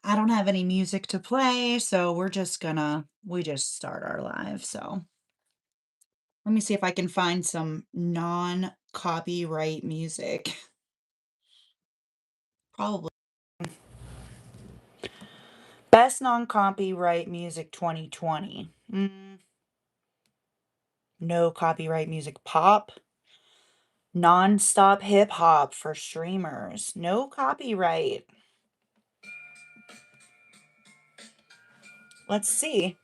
I don't have any music to play, so we just start our live. So let me see if I can find some non-copyright music. Probably. Best non-copyright music 2020. No copyright music. Pop. Non-stop hip hop for streamers. No copyright. Let's see.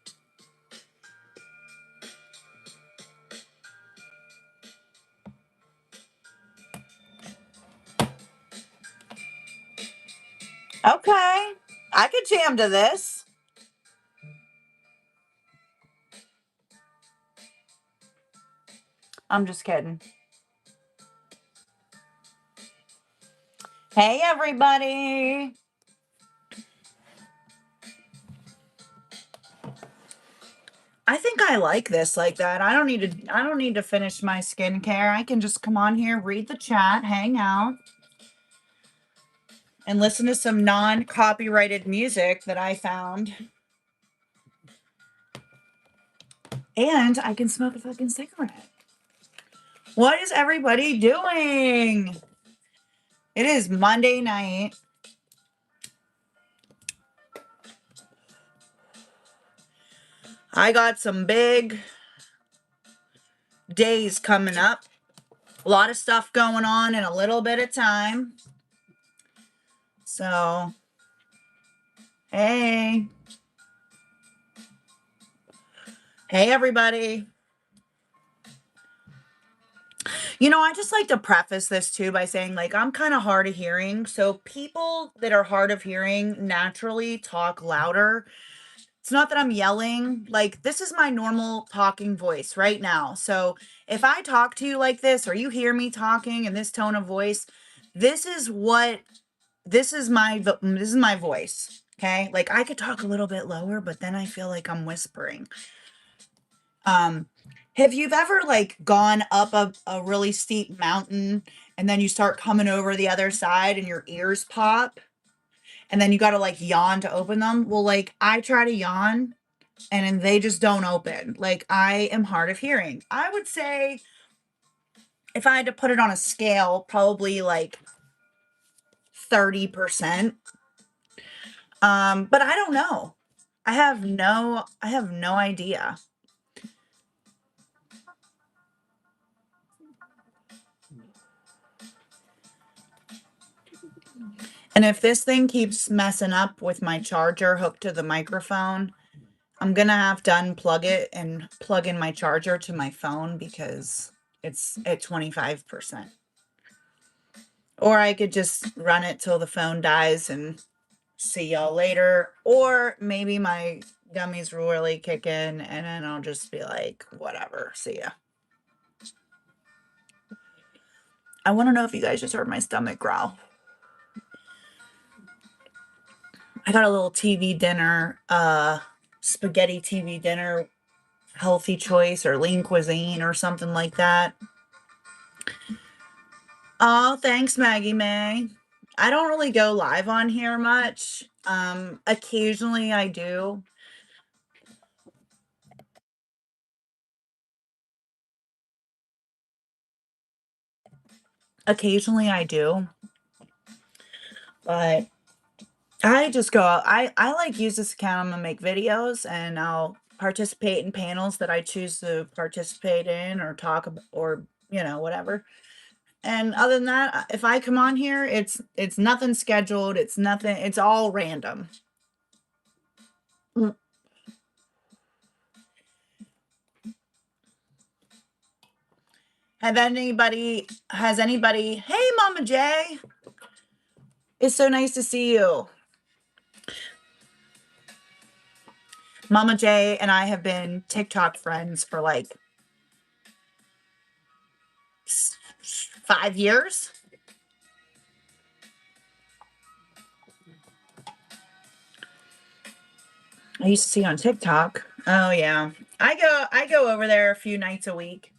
Okay. I could jam to this. I'm just kidding. Hey, everybody. I think I like this like that. I don't need to finish my skincare. I can just come on here, read the chat, hang out, and listen to some non-copyrighted music that I found. And I can smoke a fucking cigarette. What is everybody doing? It is Monday night. I got some big days coming up. A lot of stuff going on in a little bit of time. So, hey. Hey, everybody. I just like to preface this too by saying, like, I'm kind of hard of hearing. So, people that are hard of hearing naturally talk louder. It's not that I'm yelling. Like, this is my normal talking voice right now. So, if I talk to you like this or you hear me talking in this tone of voice, this is what this is my voice. Okay? Like, I could talk a little bit lower, but then I feel like I'm whispering. Have you ever like gone up a really steep mountain and then you start coming over the other side and your ears pop and then you got to like yawn to open them? Well, like I try to yawn and then they just don't open. Like I am hard of hearing. I would say if I had to put it on a scale, probably like 30%. But I don't know. I have no idea. And if this thing keeps messing up with my charger hooked to the microphone, I'm gonna have to unplug it and plug in my charger to my phone because it's at 25%. Or I could just run it till the phone dies and see y'all later. Or maybe my gummies really kick in and then I'll just be like, whatever, see ya. I want to know if you guys just heard my stomach growl. I got a little TV dinner, spaghetti TV dinner, healthy choice or lean cuisine or something like that. Oh, thanks, Maggie May. I don't really go live on here much. Occasionally I do. Occasionally I do. But I just go out. I like use this account. I'm gonna make videos and I'll participate in panels that I choose to participate in or talk about or whatever. And other than that, if I come on here, it's nothing scheduled. It's nothing. It's all random. Mm. Has anybody, hey, Mama J, it's so nice to see you. Mama J and I have been TikTok friends for like 5 years. I used to see on TikTok. Oh yeah. I go over there a few nights a week.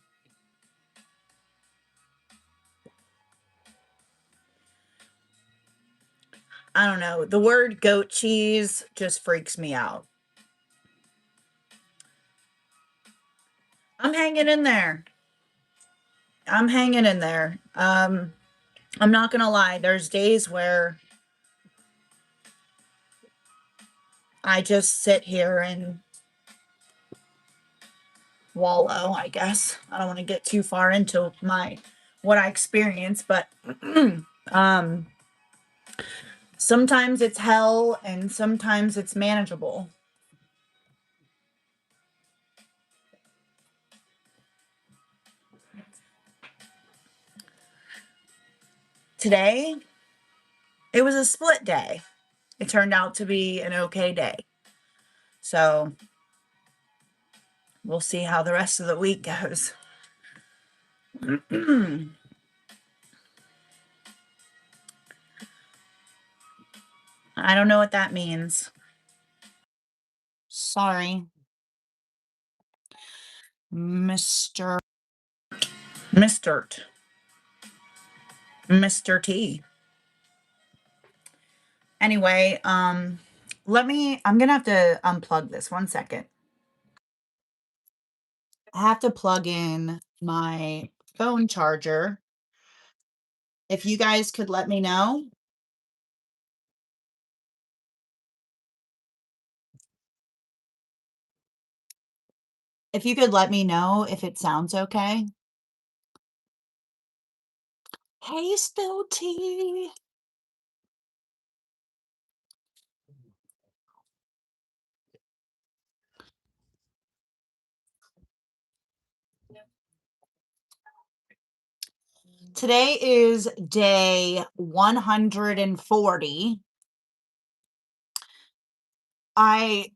I don't know. The word goat cheese just freaks me out. I'm hanging in there. I'm hanging in there. I'm not gonna lie. There's days where I just sit here and wallow, I guess. I don't want to get too far into my what I experience, but um sometimes it's hell and sometimes it's manageable. Today, it was a split day. It turned out to be an okay day. So, we'll see how the rest of the week goes. I don't know what that means. Sorry, Mr. Mr. Mr. T. Anyway, I'm gonna have to unplug this 1 second. I have to plug in my phone charger. If you guys could let me know. If you could let me know if it sounds okay. Hey, Spill Tea. Today is day 140. I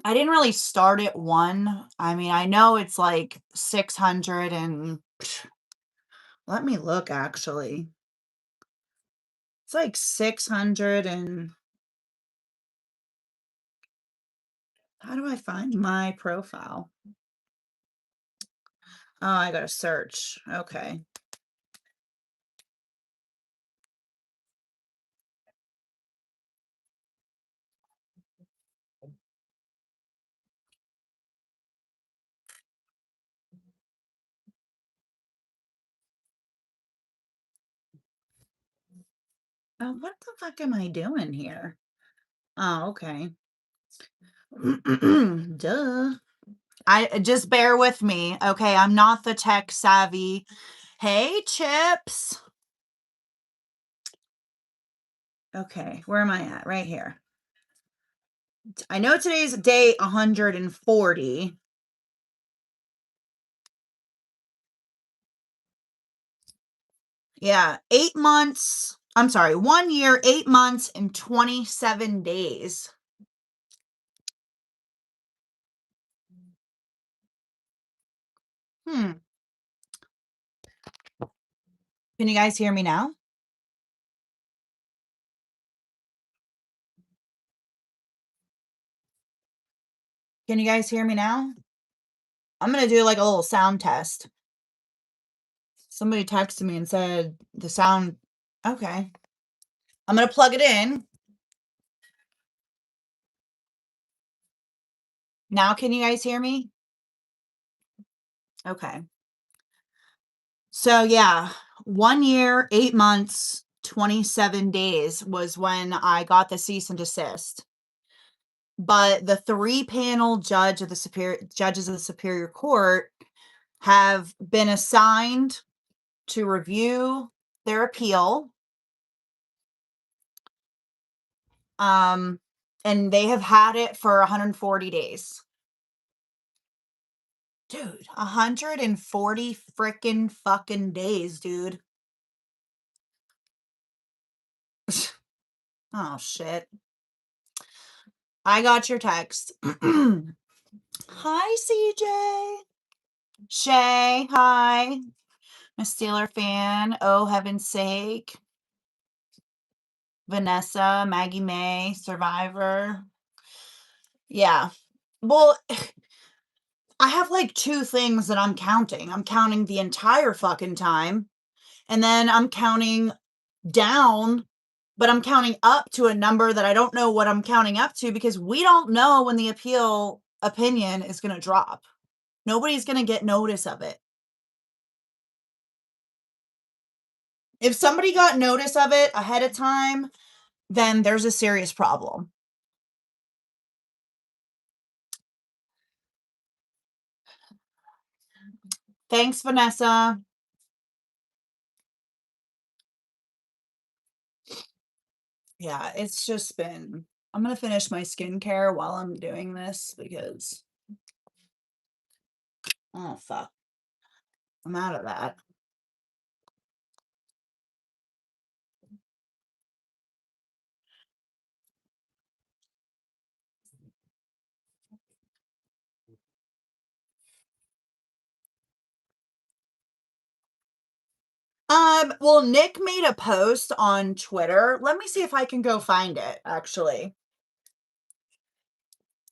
I didn't really start at 1. I mean, I know it's like 600 and let me look actually. It's like 600 and how do I find my profile? Oh, I gotta search. Okay. What the fuck am I doing here? Oh, okay. Duh. I just bear with me. Okay, I'm not the tech savvy. Hey, Chips. Okay, where am I at? Right here. I know today's day 140. Yeah, 8 months. I'm sorry, 1 year, 8 months, and 27 days. Hmm. Can you guys hear me now? Can you guys hear me now? I'm gonna do like a little sound test. Somebody texted me and said the sound. Okay. I'm gonna plug it in. Now, can you guys hear me? Okay. So yeah, 1 year, 8 months, 27 days was when I got the cease and desist. But the 3-panel judges of the Superior Court have been assigned to review their appeal. And they have had it for 140 days. Dude, 140 freaking fucking days, dude. Oh, shit. I got your text. Hi, CJ. Shay, hi. I'm a Steeler fan. Oh, heaven's sake. Vanessa, Maggie May, Survivor. Yeah. Well, I have like 2 things that I'm counting. I'm counting the entire fucking time, and then I'm counting down but I'm counting up to a number that I don't know what I'm counting up to because we don't know when the appeal opinion is going to drop. Nobody's going to get notice of it. If somebody got notice of it ahead of time, then there's a serious problem. Thanks, Vanessa. Yeah, it's just been, I'm going to finish my skincare while I'm doing this because, oh, fuck. I'm out of that. Well, Nick made a post on Twitter. Let me see if I can go find it, actually.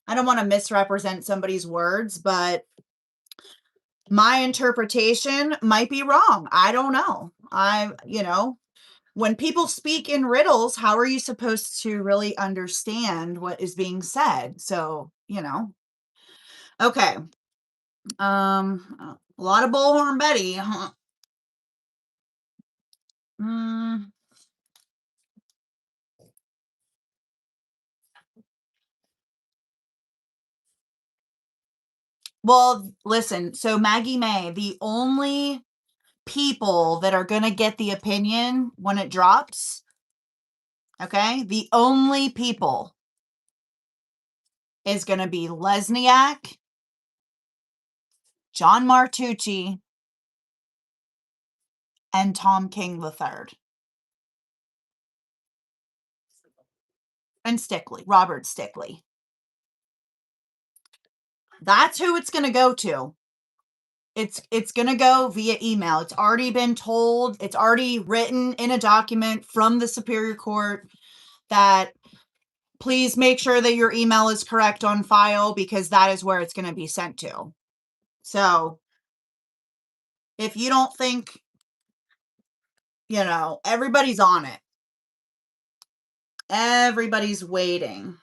I don't want to misrepresent somebody's words, but my interpretation might be wrong. I don't know. When people speak in riddles, how are you supposed to really understand what is being said? So, Okay. A lot of Bullhorn Betty, huh? Mm, well, listen. So Maggie May, the only people that are going to get the opinion when it drops, okay? The only people is going to be Lesniak, John Martucci, and Tom King III. And Stickley, Robert Stickley. That's who it's going to go to. It's going to go via email. It's already been told. It's already written in a document from the Superior Court that please make sure that your email is correct on file because that is where it's going to be sent to. So if you don't think, everybody's on it. Everybody's waiting.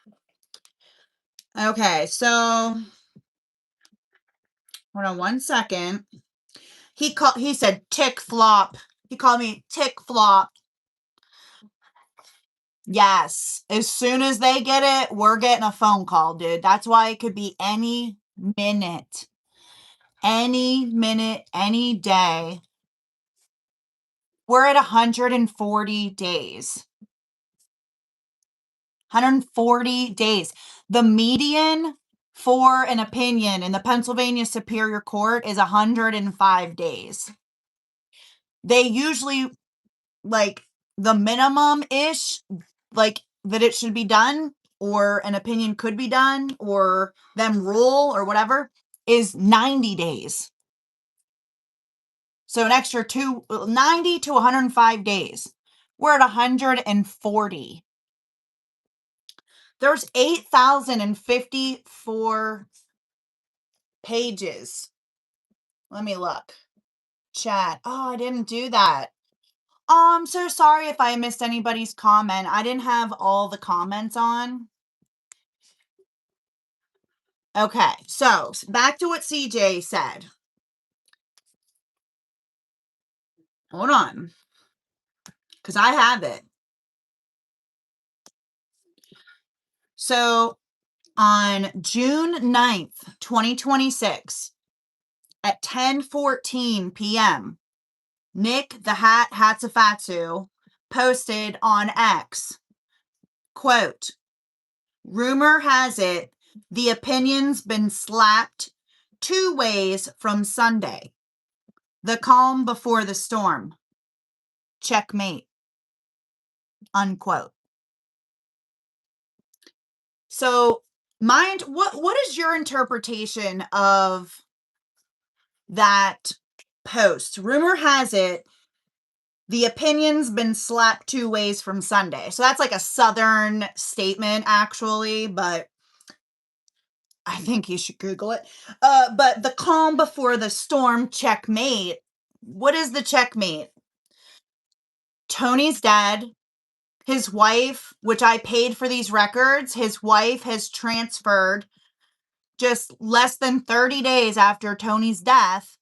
Okay, so hold on one second. He said tick flop. He called me tick flop. Yes. As soon as they get it, we're getting a phone call, dude. That's why it could be any minute. Any minute, any day. We're at 140 days. 140 days. The median for an opinion in the Pennsylvania Superior Court is 105 days. They usually, like, the minimum-ish, like, that it should be done, or an opinion could be done, or them rule, or whatever, is 90 days. So an extra 90 to 105 days. We're at 140. There's 8,054 pages. Let me look. Chat. Oh, I didn't do that. Oh, I'm so sorry if I missed anybody's comment. I didn't have all the comments on. Okay, so back to what CJ said. Hold on. Because I have it. So on June 9th, 2026, at 10:14 p.m., Nick the Hat Hatsafatsu posted on X, quote, rumor has it the opinion's been slapped 2 ways from Sunday. The calm before the storm. Checkmate. Unquote. So, what is your interpretation of that post? Rumor has it the opinion's been slapped 2 ways from Sunday. So that's like a Southern statement, actually, but I think you should Google it. But the calm before the storm, checkmate. What is the checkmate? Tony's dead. His wife, which I paid for these records, his wife has transferred just less than 30 days after Tony's death,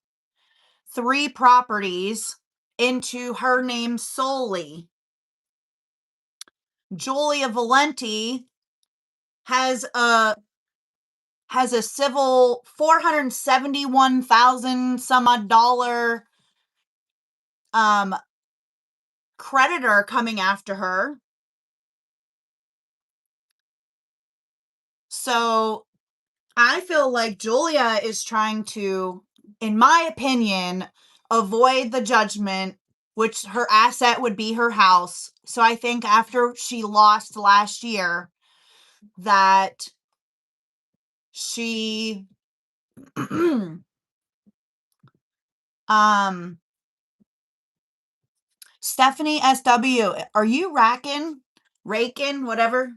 3 properties into her name solely. Julia Valenti has a civil $471,000 some odd dollar creditor coming after her. So I feel like Julia is trying to, in my opinion, avoid the judgment, which her asset would be her house. So I think after she lost last year, that she Stephanie SW, are you raking, whatever?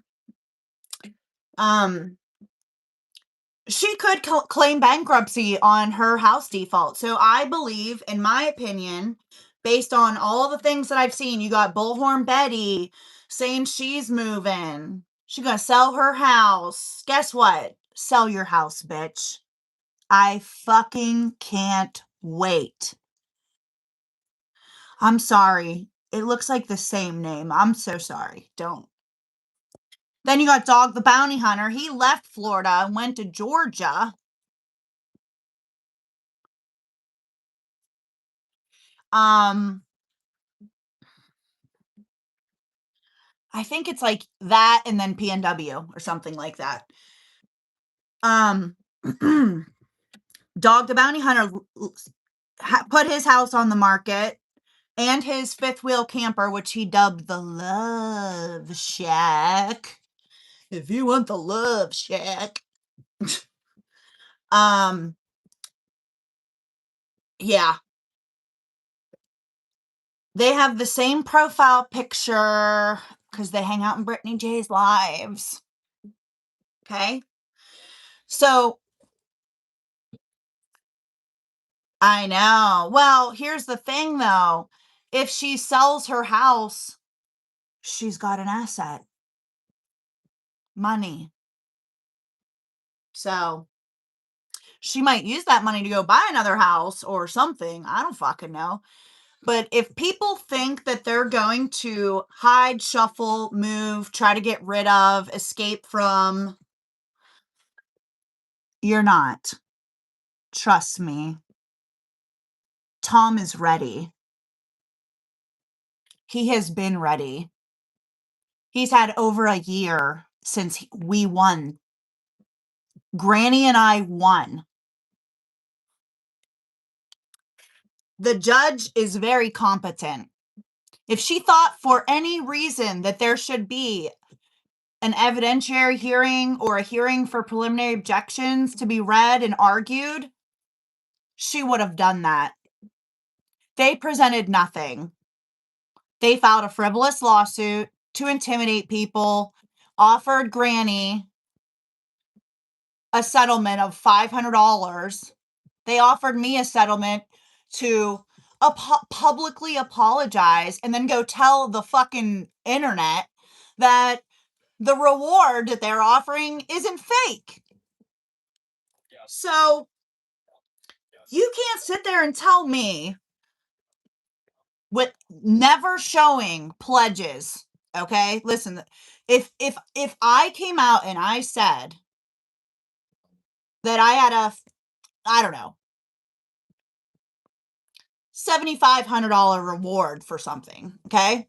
She could claim bankruptcy on her house default. So I believe, in my opinion, based on all the things that I've seen, you got Bullhorn Betty saying she's moving. She's gonna sell her house. Guess what? Sell your house, bitch. I fucking can't wait. I'm sorry. It looks like the same name. I'm so sorry. Don't. Then you got Dog the Bounty Hunter. He left Florida and went to Georgia. I think it's like that and then PNW or something like that. Dog the Bounty Hunter put his house on the market and his fifth wheel camper, which he dubbed the Love Shack. If you want the Love Shack. Yeah. They have the same profile picture because they hang out in Brittany J's lives. Okay. So I know. Well, here's the thing though. If she sells her house, she's got an asset. Money. So she might use that money to go buy another house or something. I don't fucking know. But if people think that they're going to hide, shuffle, move, try to get rid of, escape from, you're not. Trust me. Tom is ready. He has been ready. He's had over a year since we won. Granny and I won. The judge is very competent. If she thought for any reason that there should be an evidentiary hearing or a hearing for preliminary objections to be read and argued, she would have done that. They presented nothing. They filed a frivolous lawsuit to intimidate people, offered Granny a settlement of $500. They offered me a settlement to publicly apologize and then go tell the fucking internet that the reward that they're offering isn't fake. So you can't sit there and tell me with never showing pledges. Okay, listen, if I came out and I said that I had I don't know, $7,500 reward for something, okay,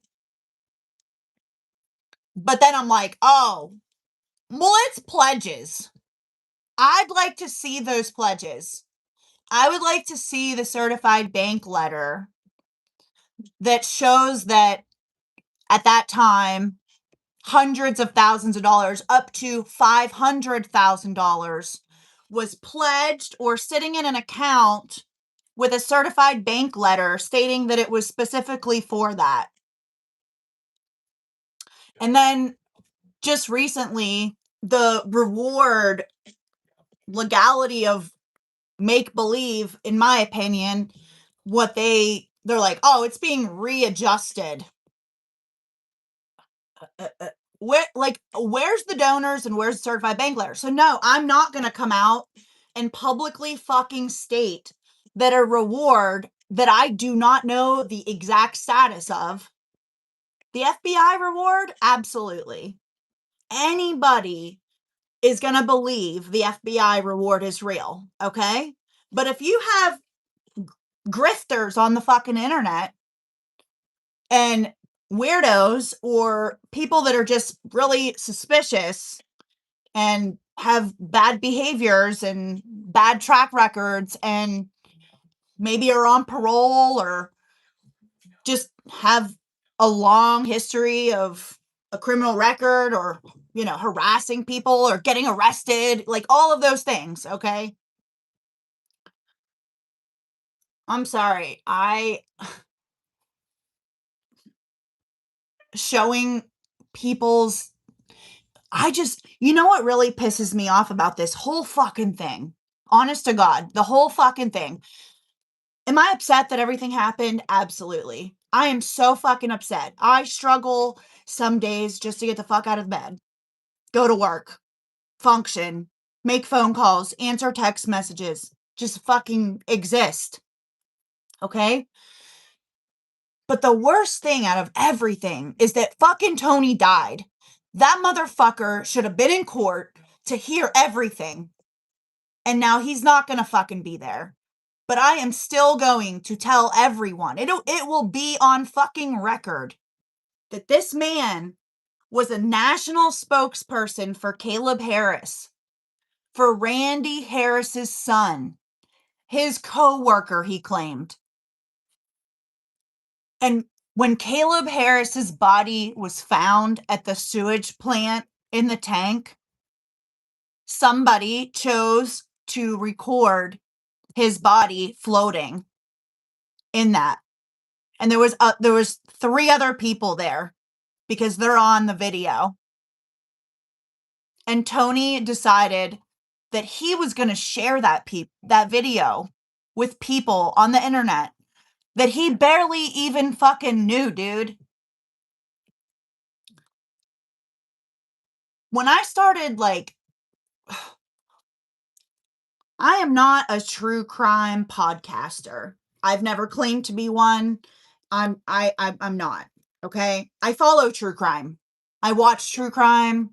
but then I'm like, oh, well, it's pledges. I'd like to see those pledges. I would like to see the certified bank letter that shows that at that time, hundreds of thousands of dollars, up to $500,000, was pledged or sitting in an account with a certified bank letter stating that it was specifically for that. And then just recently, the reward legality of make believe, in my opinion, they're like, oh, it's being readjusted. where's the donors and where's the certified bank letter? So no, I'm not going to come out and publicly fucking state that a reward that I do not know the exact status of, the FBI reward, absolutely. Anybody is going to believe the FBI reward is real, okay? But if you have grifters on the fucking internet and weirdos or people that are just really suspicious and have bad behaviors and bad track records and maybe are on parole or just have a long history of a criminal record or, harassing people or getting arrested, like all of those things, okay? I'm sorry. Showing people's what really pisses me off about this whole fucking thing? Honest to God, the whole fucking thing. Am I upset that everything happened? Absolutely. I am so fucking upset. I struggle some days just to get the fuck out of bed, go to work, function, make phone calls, answer text messages, just fucking exist. Okay? But the worst thing out of everything is that fucking Tony died. That motherfucker should have been in court to hear everything. And now he's not going to fucking be there. But I am still going to tell everyone. It will be on fucking record that this man was a national spokesperson for Caleb Harris, for Randy Harris's son, his co-worker, he claimed. And when Caleb Harris's body was found at the sewage plant in the tank, somebody chose to record his body floating in that. And there was 3 other people there because they're on the video. And Tony decided that he was going to share that video with people on the internet that he barely even fucking knew, dude. When I started, I am not a true crime podcaster. I've never claimed to be one. I'm not. Okay? I follow true crime. I watch true crime.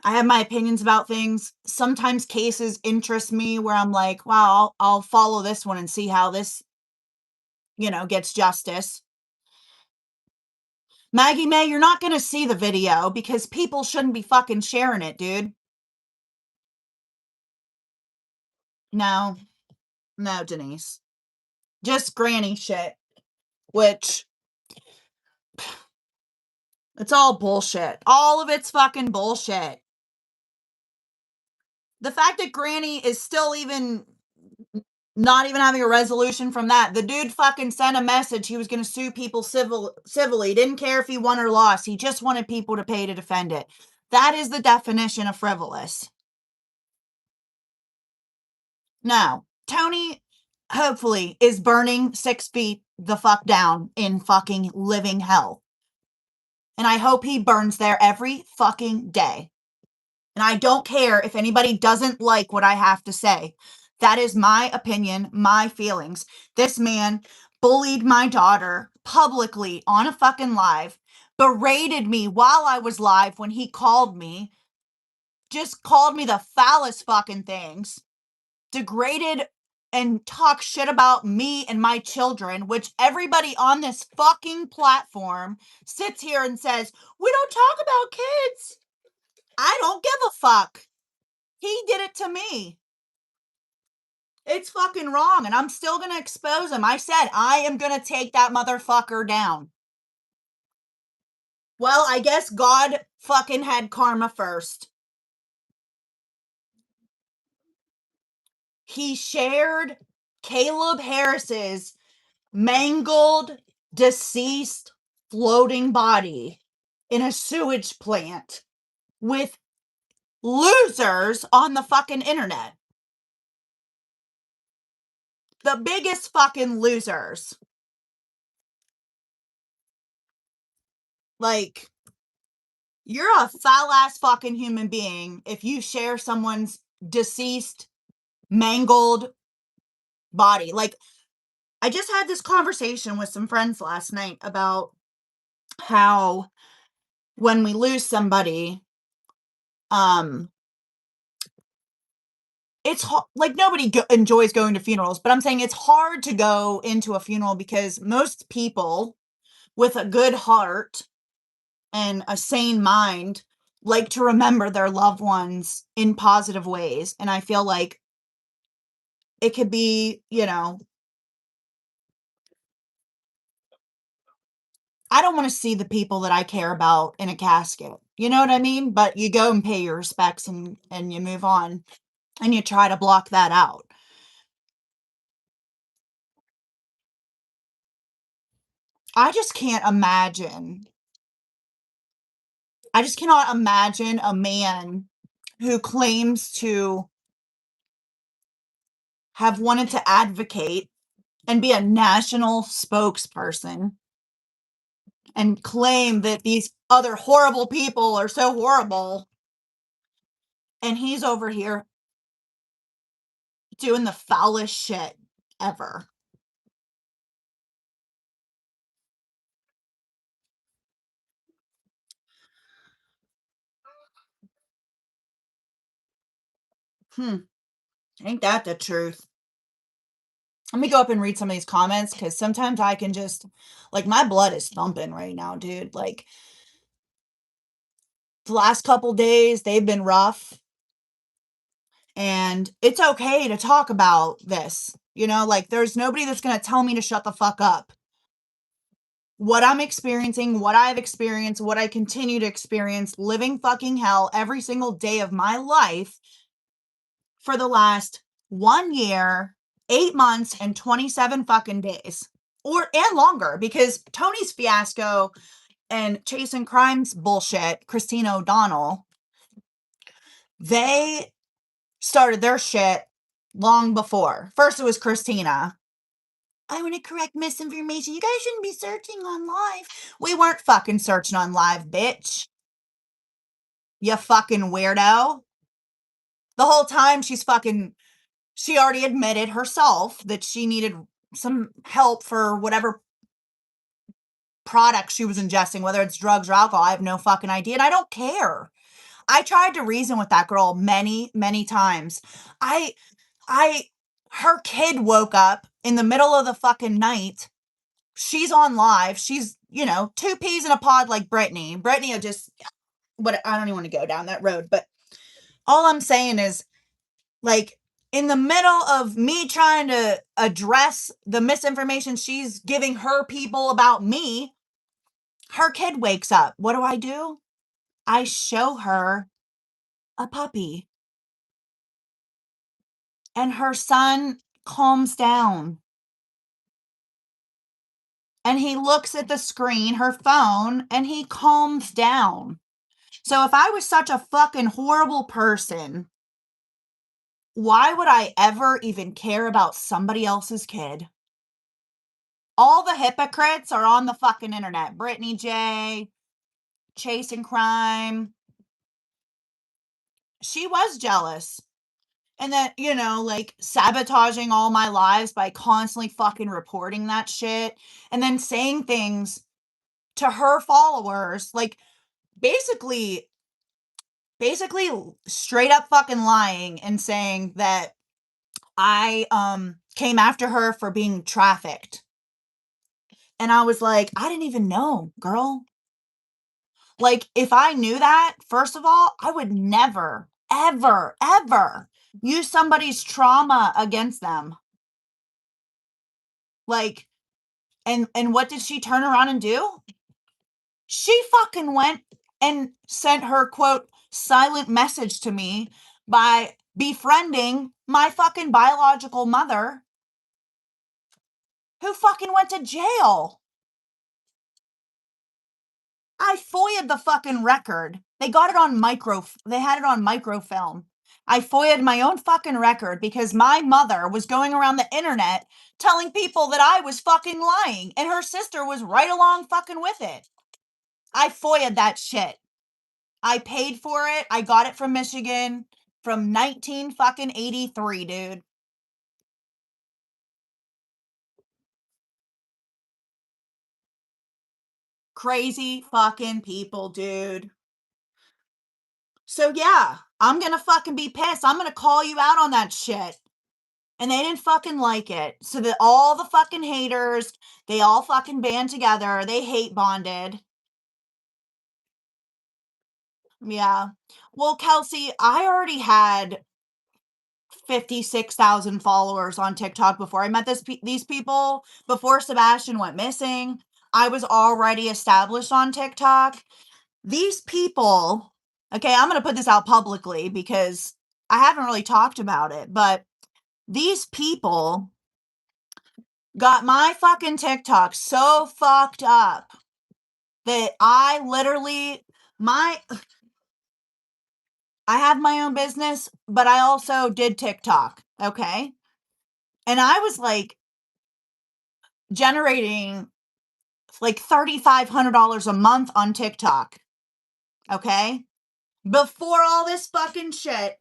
I have my opinions about things. Sometimes cases interest me where I'm like, wow, I'll follow this one and see how this, gets justice. Maggie May, you're not going to see the video because people shouldn't be fucking sharing it, dude. No, Denise. Just granny shit, which it's all bullshit. All of it's fucking bullshit. The fact that Granny is still even not even having a resolution from that. The dude fucking sent a message. He was going to sue people civilly. Didn't care if he won or lost. He just wanted people to pay to defend it. That is the definition of frivolous. No. Tony, hopefully, is burning 6 feet the fuck down in fucking living hell. And I hope he burns there every fucking day. And I don't care if anybody doesn't like what I have to say. That is my opinion, my feelings. This man bullied my daughter publicly on a fucking live, berated me while I was live when he called me, just called me the foulest fucking things, degraded and talk shit about me and my children, which everybody on this fucking platform sits here and says, we don't talk about kids. I don't give a fuck. He did it to me. It's fucking wrong, and I'm still gonna expose him. I said, I am gonna take that motherfucker down. Well, I guess God fucking had karma first. He shared Caleb Harris's mangled, deceased, floating body in a sewage plant with losers on the fucking internet. The biggest fucking losers. Like, You're a foul ass fucking human being if you share someone's deceased, mangled body. Like, I just had this conversation with some friends last night about how when we lose somebody, um, it's like nobody enjoys going to funerals, but I'm saying it's hard to go into a funeral because most people with a good heart and a sane mind like to remember their loved ones in positive ways. And I feel like it could be, I don't want to see the people that I care about in a casket. You know what I mean? But you go and pay your respects and you move on and you try to block that out. I just can't imagine. I just cannot imagine a man who claims to have wanted to advocate and be a national spokesperson and claim that these other horrible people are so horrible. And he's over here doing the foulest shit ever. Hmm. Ain't that the truth? Let me go up and read some of these comments because sometimes I can just, like, my blood is thumping right now, dude. Like, the last couple days, they've been rough. And it's okay to talk about this. Like, there's nobody that's going to tell me to shut the fuck up. What I'm experiencing, what I've experienced, what I continue to experience, living fucking hell every single day of my life for the last 1 year, 8 months, and 27 fucking days. And longer, because Tony's fiasco and Chasing Crimes bullshit, Christina O'Donnell, they started their shit long before. First, it was Christina. I want to correct misinformation. You guys shouldn't be searching on live. We weren't fucking searching on live, bitch. You fucking weirdo. The whole time she already admitted herself that she needed some help for whatever product she was ingesting, whether it's drugs or alcohol. I have no fucking idea. And I don't care. I tried to reason with that girl many, many times. I, her kid woke up in the middle of the fucking night. She's on live. She's, two peas in a pod like Brittany. Brittany just, but I don't even want to go down that road. But all I'm saying is, like, in the middle of me trying to address the misinformation she's giving her people about me, her kid wakes up. What do? I show her a puppy. And her son calms down. And he looks at the screen, her phone, and he calms down. So if I was such a fucking horrible person, why would I ever even care about somebody else's kid? All the hypocrites are on the fucking internet. Brittany J, Chasing Crime. She was jealous. And then, like, sabotaging all my lives by constantly fucking reporting that shit. And then saying things to her followers, like, basically straight up fucking lying and saying that I came after her for being trafficked. And I was like, I didn't even know, girl. Like, if I knew that, first of all, I would never, ever, ever use somebody's trauma against them. Like, and what did she turn around and do? She fucking went and sent her, quote, silent message to me by befriending my fucking biological mother, who fucking went to jail. I FOIA'd the fucking record. They got it on they had it on microfilm. I FOIA'd my own fucking record because my mother was going around the internet telling people that I was fucking lying, and her sister was right along fucking with it. I FOIA'd that shit. I paid for it. I got it from Michigan from 19 fucking 83, dude. Crazy fucking people, dude. So yeah, I'm gonna fucking be pissed. I'm gonna call you out on that shit. And they didn't fucking like it. So that all the fucking haters, they all fucking band together. They hate bonded. Yeah. Well, Kelsey, I already had 56,000 followers on TikTok before I met these people. Before Sebastian went missing, I was already established on TikTok. These people, okay, I'm going to put this out publicly because I haven't really talked about it, but these people got my fucking TikTok so fucked up that I have my own business, but I also did TikTok, okay? And I was like generating like $3,500 a month on TikTok, okay? Before all this fucking shit.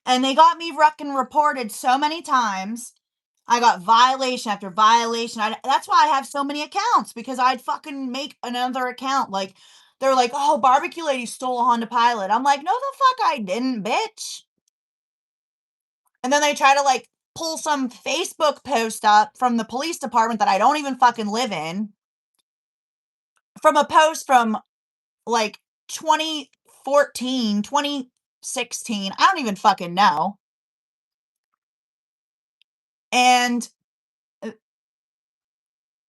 And they got me fucking reported so many times. I got violation after violation. That's why I have so many accounts, because I'd fucking make another account. Like, they're like, oh, Bbq Lady stole a Honda Pilot. I'm like, no, the fuck I didn't, bitch. And then they try to like pull some Facebook post up from the police department that I don't even fucking live in, from a post from like 2014, 2016. I don't even fucking know. And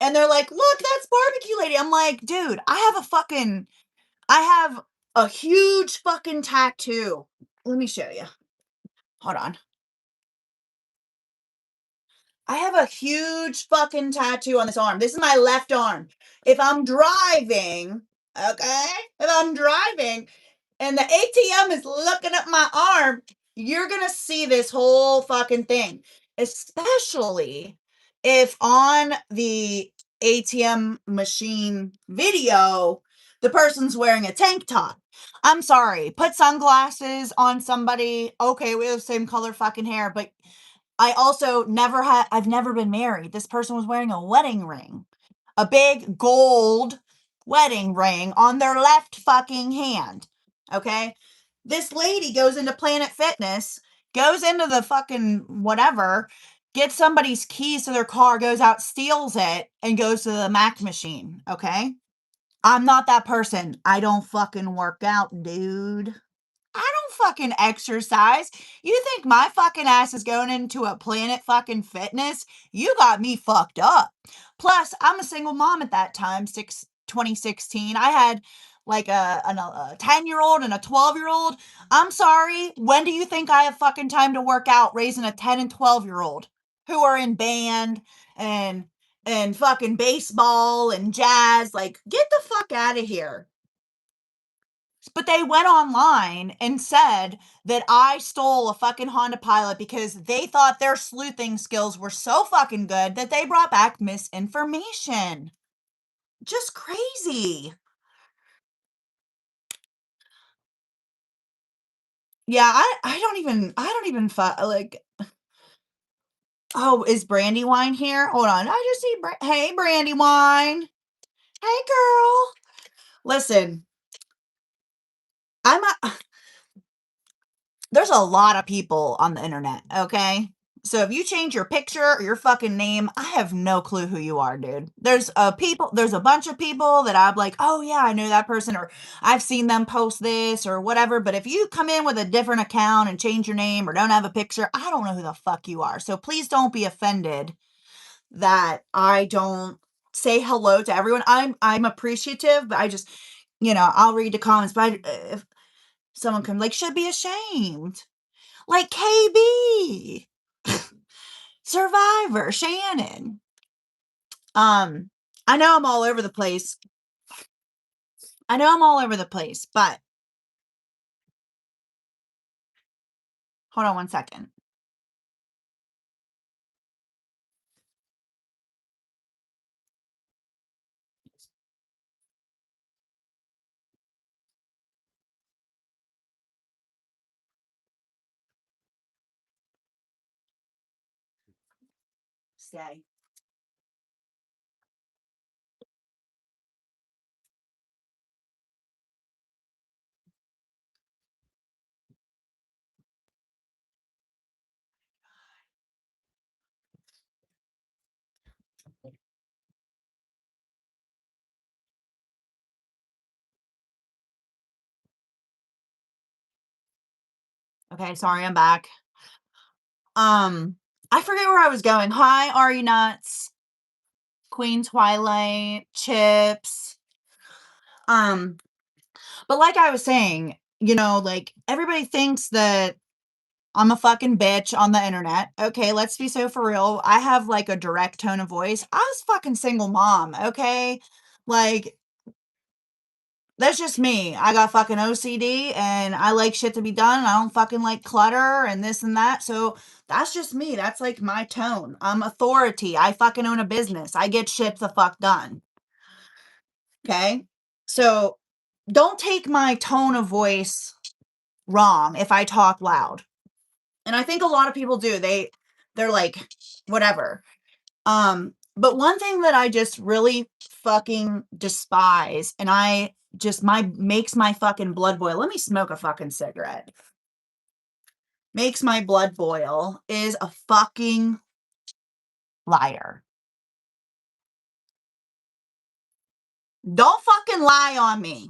and they're like, look, that's Bbq Lady. I'm like, dude, I have a huge fucking tattoo. Let me show you. Hold on. I have a huge fucking tattoo on this arm. This is my left arm. If I'm driving, okay? If I'm driving and the ATM is looking at my arm, you're going to see this whole fucking thing. Especially if on the ATM machine video, the person's wearing a tank top. I'm sorry. Put sunglasses on somebody. Okay, we have the same color fucking hair, but I also I've never been married. This person was wearing a wedding ring, a big gold wedding ring on their left fucking hand. Okay. This lady goes into Planet Fitness, goes into the fucking whatever, gets somebody's keys to their car, goes out, steals it, and goes to the Mac machine. Okay. I'm not that person. I don't fucking work out, dude. I don't fucking exercise. You think my fucking ass is going into a Planet fucking Fitness? You got me fucked up. Plus, I'm a single mom at that time, 2016. I had like a 10-year-old and a 12-year-old. I'm sorry. When do you think I have fucking time to work out raising a 10 and 12-year-old who are in band and fucking baseball and jazz? Like, get the fuck out of here. But they went online and said that I stole a fucking Honda Pilot because they thought their sleuthing skills were so fucking good that they brought back misinformation. Just crazy. Yeah, I don't even like. Oh, is Brandywine here? Hold on. I just see hey, Brandywine. Hey, girl. Listen, I'm a there's a lot of people on the internet, okay? So if you change your picture or your fucking name, I have no clue who you are, dude. There's a bunch of people that I'm like, oh yeah, I know that person, or I've seen them post this or whatever. But if you come in with a different account and change your name or don't have a picture, I don't know who the fuck you are. So please don't be offended that I don't say hello to everyone. I'm appreciative, but I just, I'll read the comments, but if someone can like should be ashamed. Like KB, Survivor, Shannon. Um, I know I'm all over the place. But hold on one second. stay. Okay, sorry, I'm back. Um, I forget where I was going. Hi, Are You Nuts? Queen Twilight, Chips. Um, but like I was saying, like everybody thinks that I'm a fucking bitch on the internet. Okay, let's be so for real. I have like a direct tone of voice. I was fucking single mom, okay? Like, that's just me. I got fucking OCD and I like shit to be done. I don't fucking like clutter and this and that. So that's just me. That's like my tone. I'm authority. I fucking own a business. I get shit the fuck done. Okay? So don't take my tone of voice wrong if I talk loud. And I think a lot of people do. They're like, whatever. But one thing that I just really fucking despise, and I just makes my fucking blood boil. Let me smoke a fucking cigarette. Makes my blood boil is a fucking liar. Don't fucking lie on me.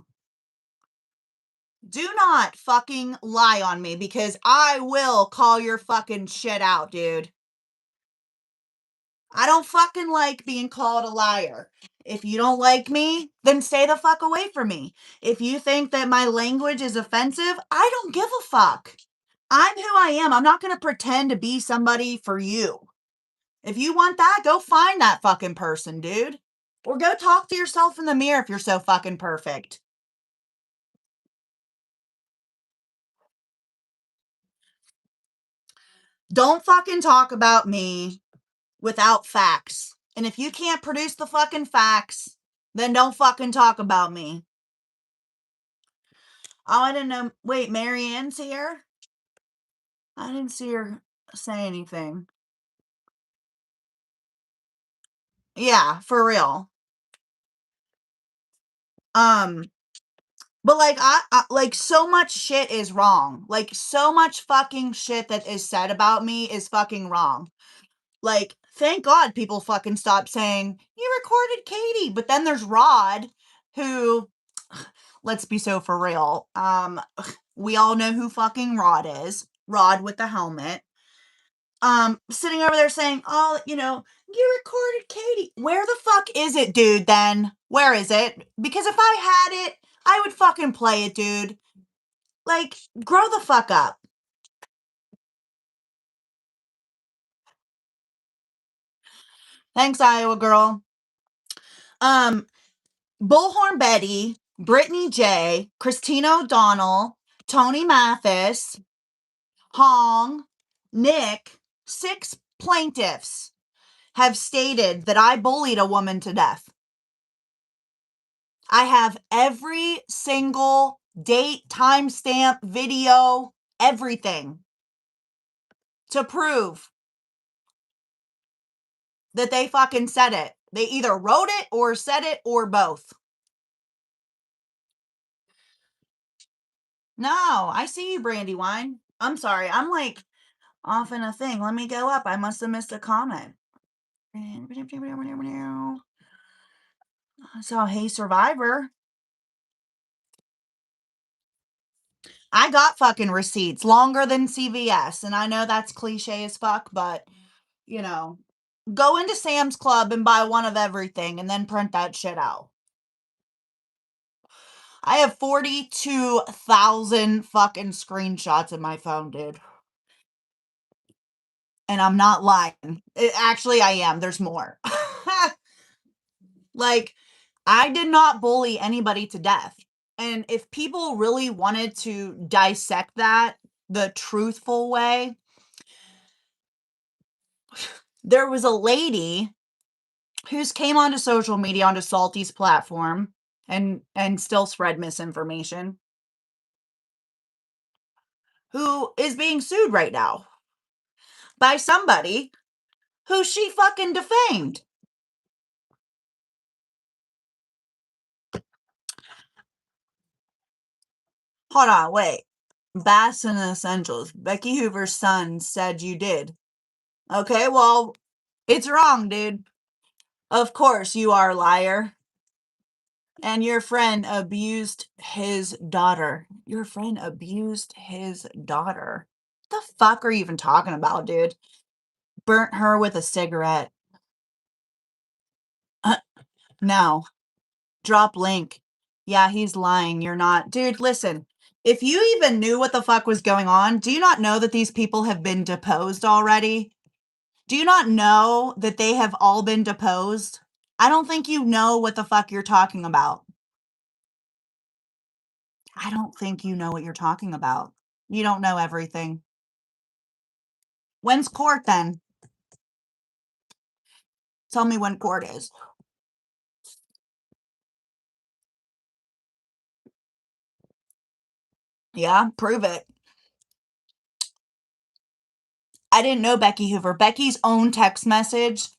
Do not fucking lie on me because I will call your fucking shit out, dude. I don't fucking like being called a liar. If you don't like me, then stay the fuck away from me. If you think that my language is offensive, I don't give a fuck. I'm who I am. I'm not going to pretend to be somebody for you. If you want that, go find that fucking person, dude. Or go talk to yourself in the mirror if you're so fucking perfect. Don't fucking talk about me without facts. And if you can't produce the fucking facts, then don't fucking talk about me. Oh, I didn't know. Wait, Marianne's here? I didn't see her say anything. Yeah, for real. Um, but like I like so much shit is wrong. Like so much fucking shit that is said about me is fucking wrong. Like, thank God people fucking stop saying, you recorded Katie. But then there's Rod, who, let's be so for real. We all know who fucking Rod is. Rod with the helmet. Sitting over there saying, oh, you recorded Katie. Where the fuck is it, dude, then? Where is it? Because if I had it, I would fucking play it, dude. Like, grow the fuck up. Thanks, Iowa girl. Um, Bullhorn Betty, Brittany J, Christina O'Donnell, Tony Mathis, Hong, Nick, 6 plaintiffs have stated that I bullied a woman to death. I have every single date, timestamp, video, everything to prove that they fucking said it. They either wrote it or said it or both. No, I see you, Brandywine. I'm sorry. I'm like off in a thing. Let me go up. I must have missed a comment. So, hey, Survivor. I got fucking receipts longer than CVS. And I know that's cliche as fuck, but, go into Sam's Club and buy one of everything and then print that shit out. I have 42,000 fucking screenshots in my phone, dude. And I'm not lying. Actually, I am. There's more. Like, I did not bully anybody to death. And if people really wanted to dissect that the truthful way, there was a lady who's came onto social media, onto Salty's platform, and still spread misinformation, who is being sued right now by somebody who she fucking defamed. Hold on, wait. Bass and Essentials. Becky Hoover's son said you did. Okay, well, it's wrong, dude. Of course you are, liar. And your friend abused his daughter. Your friend abused his daughter. What the fuck are you even talking about, dude? Burnt her with a cigarette. No. Drop link. Yeah, he's lying. You're not. Dude, listen. If you even knew what the fuck was going on, do you not know that these people have been deposed already? Do you not know that they have all been deposed? I don't think you know what the fuck you're talking about. I don't think you know what you're talking about. You don't know everything. When's court then? Tell me when court is. Yeah, prove it. I didn't know Becky Hoover. Becky's own text message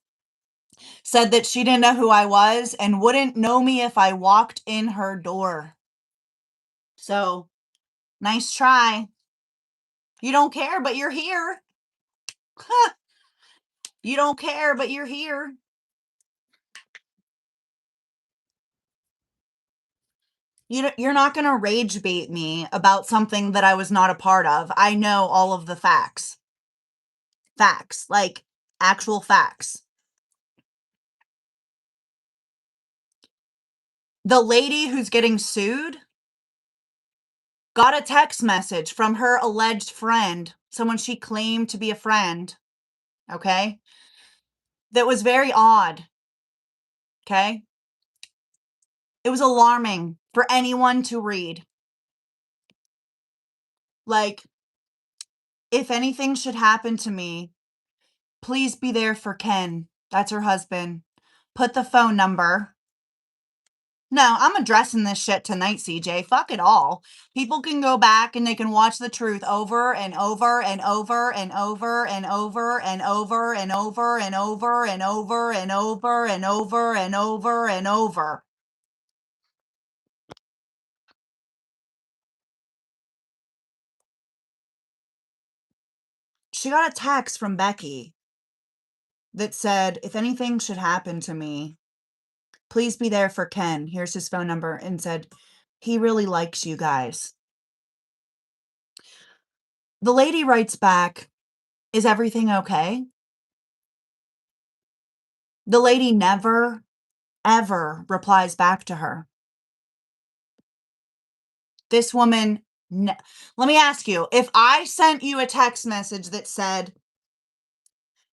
said that she didn't know who I was and wouldn't know me if I walked in her door. So, nice try. You don't care, but you're here. Huh. You don't care, but you're here. You're not going to rage bait me about something that I was not a part of. I know all of the facts. Facts, like actual facts. The lady who's getting sued got a text message from her alleged friend, someone she claimed to be a friend, okay? That was very odd, okay? It was alarming for anyone to read. Like, if anything should happen to me, please be there for Ken. That's her husband. Put the phone number. No, I'm addressing this shit tonight, CJ. Fuck it all. People can go back and they can watch the truth over and over and over and over and over and over and over and over and over and over and over and over and over. She got a text from Becky that said, if anything should happen to me, please be there for Ken. Here's his phone number, and said, he really likes you guys. The lady writes back, is everything okay? The lady never, ever replies back to her. This woman, let me ask you, if I sent you a text message that said,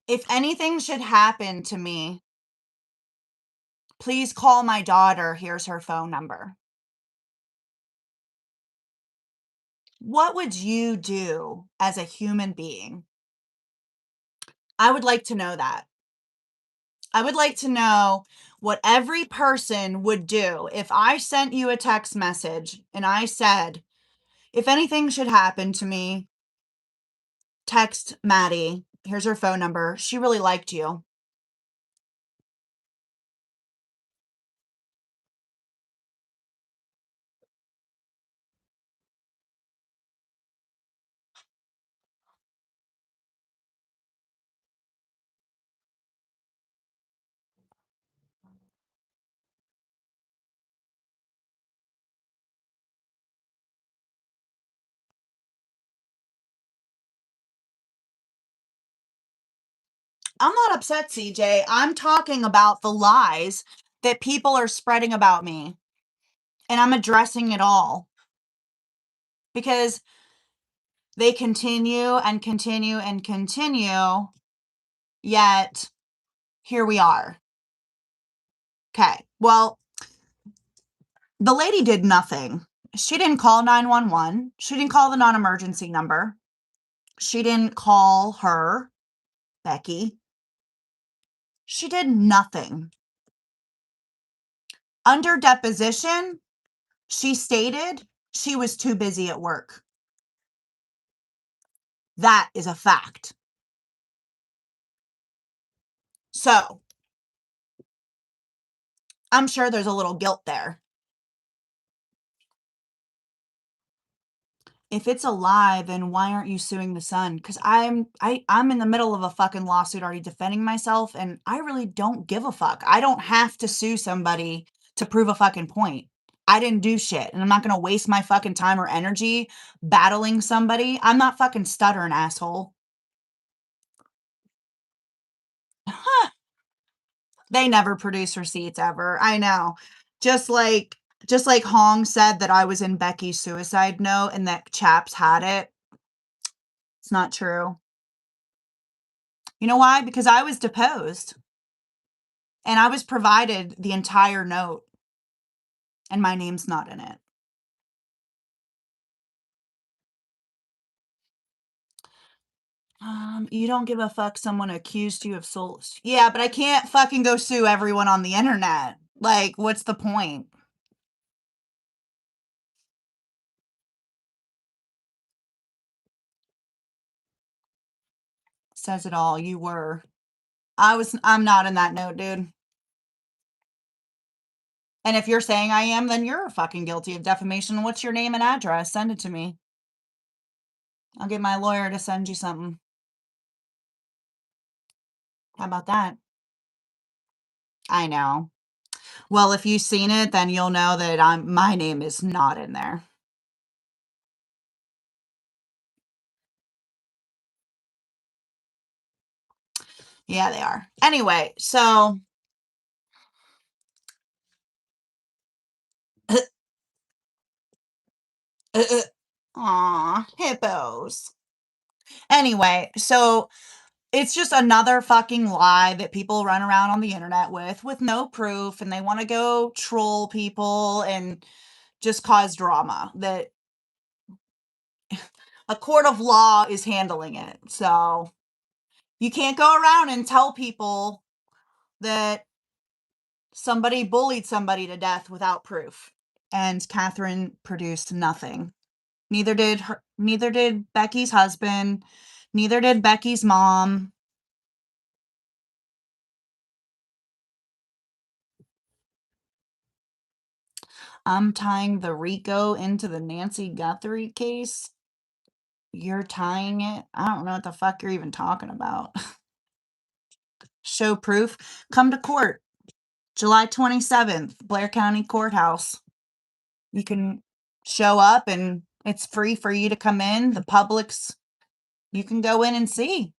if anything should happen to me, please call my daughter. Here's her phone number. What would you do as a human being? I would like to know that. I would like to know what every person would do if I sent you a text message and I said, if anything should happen to me, text Maddie. Here's her phone number. She really liked you. I'm not upset, CJ. I'm talking about the lies that people are spreading about me. And I'm addressing it all. Because they continue and continue and continue. Yet, here we are. Okay. Well, the lady did nothing. She didn't call 911. She didn't call the non-emergency number. She didn't call her, Becky. She did nothing. Under deposition, she stated she was too busy at work. That is a fact. So I'm sure there's a little guilt there. If it's a lie, then why aren't you suing the Sun? Because I'm in the middle of a fucking lawsuit already defending myself, and I really don't give a fuck. I don't have to sue somebody to prove a fucking point. I didn't do shit, and I'm not gonna waste my fucking time or energy battling somebody. I'm not fucking stuttering, asshole. They never produce receipts ever. I know. Just like just like Hong said that I was in Becky's suicide note and that Chaps had it. It's not true. You know why? Because I was deposed and I was provided the entire note and my name's not in it. You don't give a fuck someone accused you of souls. Yeah, but I can't fucking go sue everyone on the internet. Like, what's the point? Says it all. You were. I'm not in that note, dude. And if you're saying I am, then you're fucking guilty of defamation. What's your name and address? Send it to me. I'll get my lawyer to send you something. How about that? I know. Well, if you've seen it, then you'll know that my name is not in there. Yeah, they are. Anyway, so aw, hippos. Anyway, so it's just another fucking lie that people run around on the internet with no proof, and they want to go troll people and just cause drama that a court of law is handling it. So you can't go around and tell people that somebody bullied somebody to death without proof. And Catherine produced nothing. Neither did Becky's husband, neither did Becky's mom. I'm tying the Rico into the Nancy Guthrie case. You're tying it? I don't know what the fuck you're even talking about. Show proof. Come to court. July 27th, Blair County Courthouse. You can show up and it's free for you to come in. The public's, you can go in and see.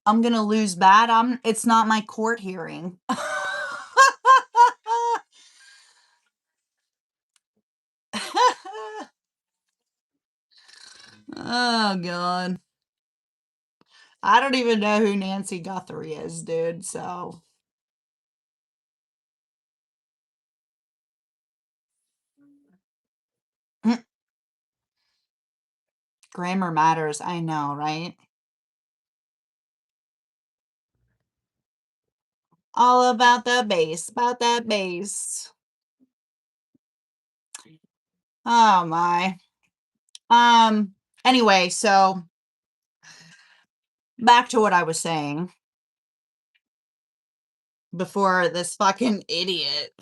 I'm going to lose bad. It's not my court hearing. Oh god. I don't even know who Nancy Guthrie is, dude. So grammar matters. I know, right? All about the bass, about that bass. Oh my. Anyway, so back to what I was saying before this fucking idiot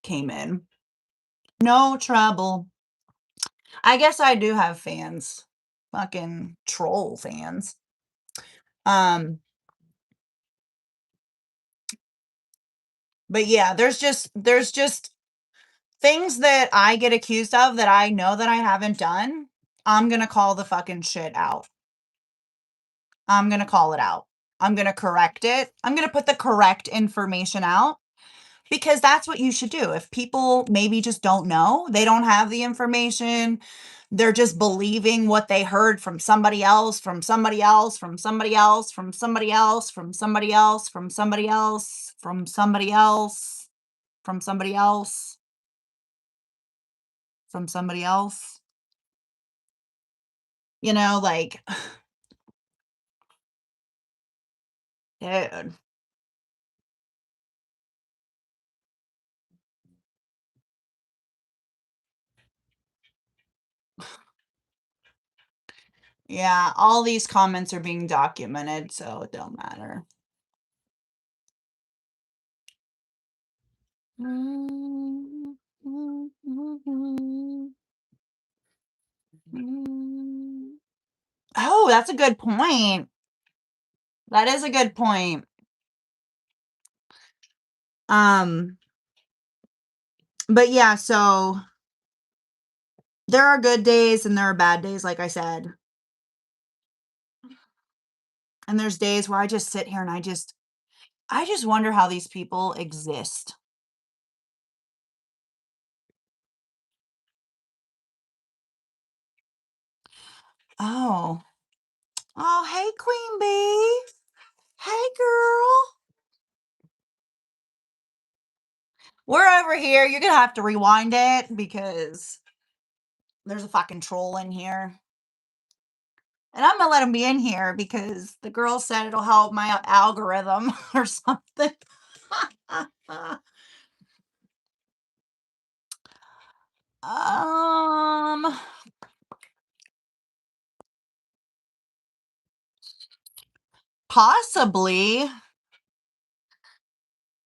came in. No trouble. I guess I do have fans. Fucking troll fans. Um, but yeah, there's just things that I get accused of that I know that I haven't done. I'm gonna call the fucking shit out. I'm gonna call it out. I'm gonna correct it. I'm gonna put the correct information out because that's what you should do. If people maybe just don't know, they don't have the information, they're just believing what they heard from somebody else, from somebody else, from somebody else, from somebody else, from somebody else, from somebody else, from somebody else, from somebody else, from somebody else. You know, like, dude. Yeah, all these comments are being documented, so it don't matter. Oh, that's a good point. That is a good point. Um, but yeah, so there are good days and there are bad days, like I said. And there's days where I just sit here and I just wonder how these people exist. Oh. Oh, hey, Queen Bee. Hey, girl. We're over here. You're going to have to rewind it because there's a fucking troll in here. And I'm going to let him be in here because the girl said it'll help my algorithm or something. um, possibly.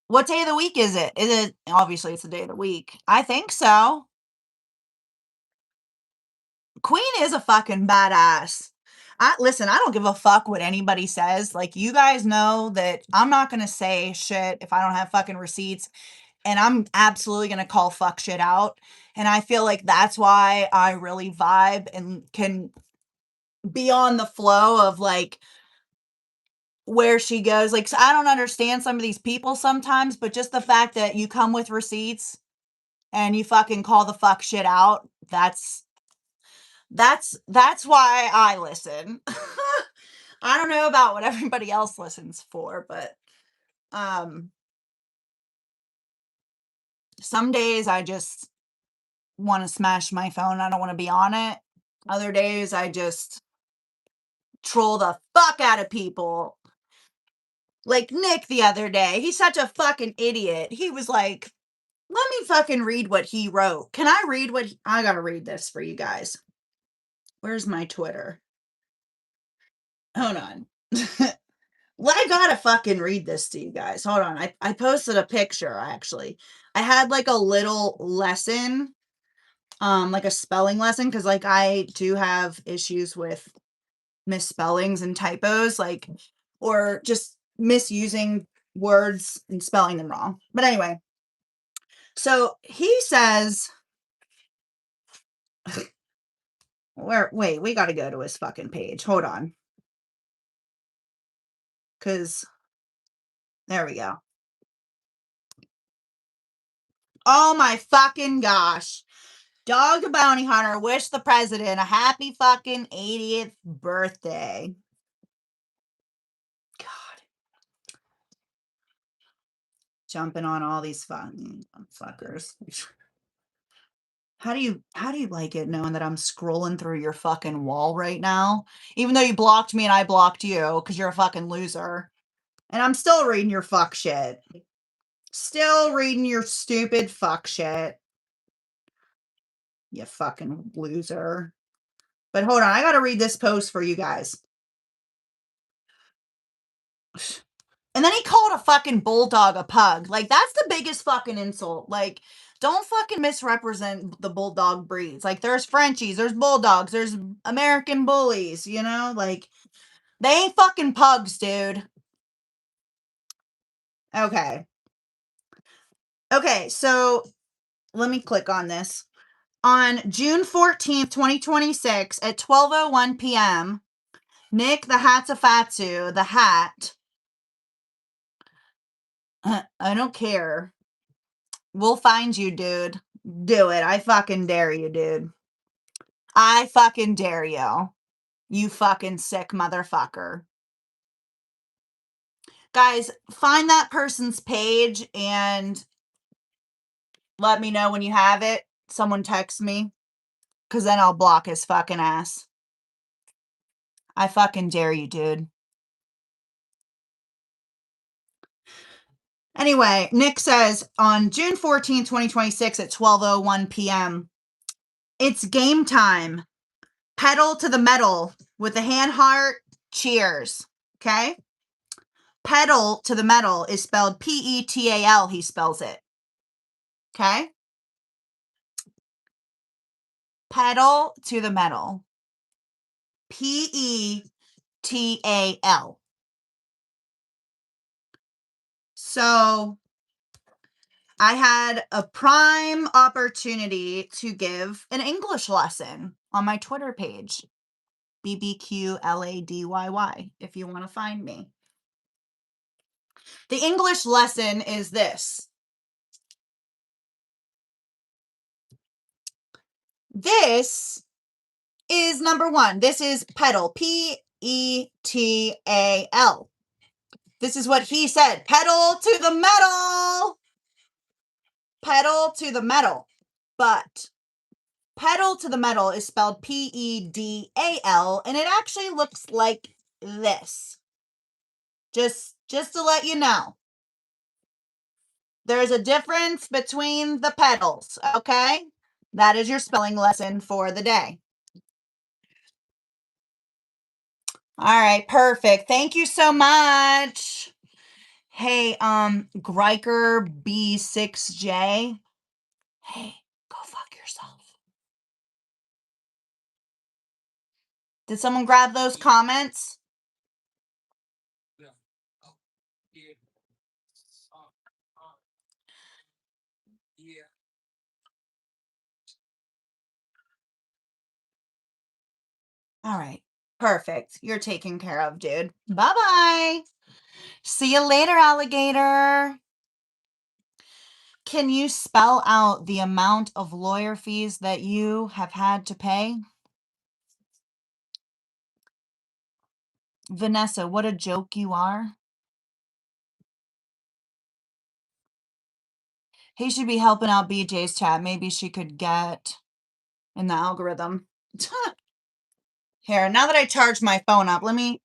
What day of the week is it? Is it obviously it's the day of the week? I think so. Queen is a fucking badass. Listen, I don't give a fuck what anybody says. Like, you guys know that I'm not gonna say shit if I don't have fucking receipts, and I'm absolutely gonna call fuck shit out. And I feel like that's why I really vibe and can be on the flow of like where she goes. Like, so I don't understand some of these people sometimes, but just the fact that you come with receipts and you fucking call the fuck shit out, that's why I listen. I don't know about what everybody else listens for, but um some days I just want to smash my phone. I don't want to be on it. Other days I just troll the fuck out of people. Like Nick the other day. He's such a fucking idiot. He was like, "Let me fucking read what he wrote." Can I read I got to read this for you guys. Where's my Twitter? Hold on. Well, I gotta fucking read this to you guys. Hold on. I posted a picture actually. I had like a little lesson, like a spelling lesson, because like I do have issues with misspellings and typos, like, or just misusing words and spelling them wrong. But anyway, so he says, wait, we gotta go to his fucking page. Hold on. Cause there we go. Oh my fucking gosh. Dog the Bounty Hunter wish the president a happy fucking 80th birthday. God. Jumping on all these fucking fuckers. How do you like it knowing that I'm scrolling through your fucking wall right now? Even though you blocked me and I blocked you because you're a fucking loser. And I'm still reading your fuck shit. Still reading your stupid fuck shit. You fucking loser. But hold on, I gotta read this post for you guys. And then he called a fucking bulldog a pug. Like, that's the biggest fucking insult. Like, don't fucking misrepresent the bulldog breeds. Like, there's Frenchies, there's bulldogs, there's American bullies, you know? Like, they ain't fucking pugs, dude. Okay. Okay, so let me click on this. On June 14th, 2026, at 12:01 p.m., Nick the Hatsafatsu, the hat, I don't care. We'll find you, dude. Do it. I fucking dare you, dude. I fucking dare you. You fucking sick motherfucker. Guys, find that person's page and let me know when you have it. Someone text me. Because then I'll block his fucking ass. I fucking dare you, dude. Anyway, Nick says on June 14th, 2026 at 12:01 p.m., it's game time. Pedal to the metal with the hand heart. Cheers. Okay? Pedal to the metal is spelled P-E-T-A-L. He spells it. Okay? Pedal to the metal. P-E-T-A-L. So I had a prime opportunity to give an English lesson on my Twitter page, Bbq Lady, if you want to find me. The English lesson is this. This is number one. This is pedal, P-E-T-A-L. This is what he said. Pedal to the metal. Pedal to the metal. But pedal to the metal is spelled P-E-D-A-L, and it actually looks like this. Just to let you know. There's a difference between the pedals, okay? That is your spelling lesson for the day. All right, perfect. Thank you so much. Hey, Greiker B6J. Hey, go fuck yourself. Did someone grab those comments? All right, perfect. You're taken care of, dude. Bye-bye. See you later, alligator. Can you spell out the amount of lawyer fees that you have had to pay? Vanessa, what a joke you are. He should be helping out BJ's chat. Maybe she could get in the algorithm. Here, now that I charged my phone up, let me...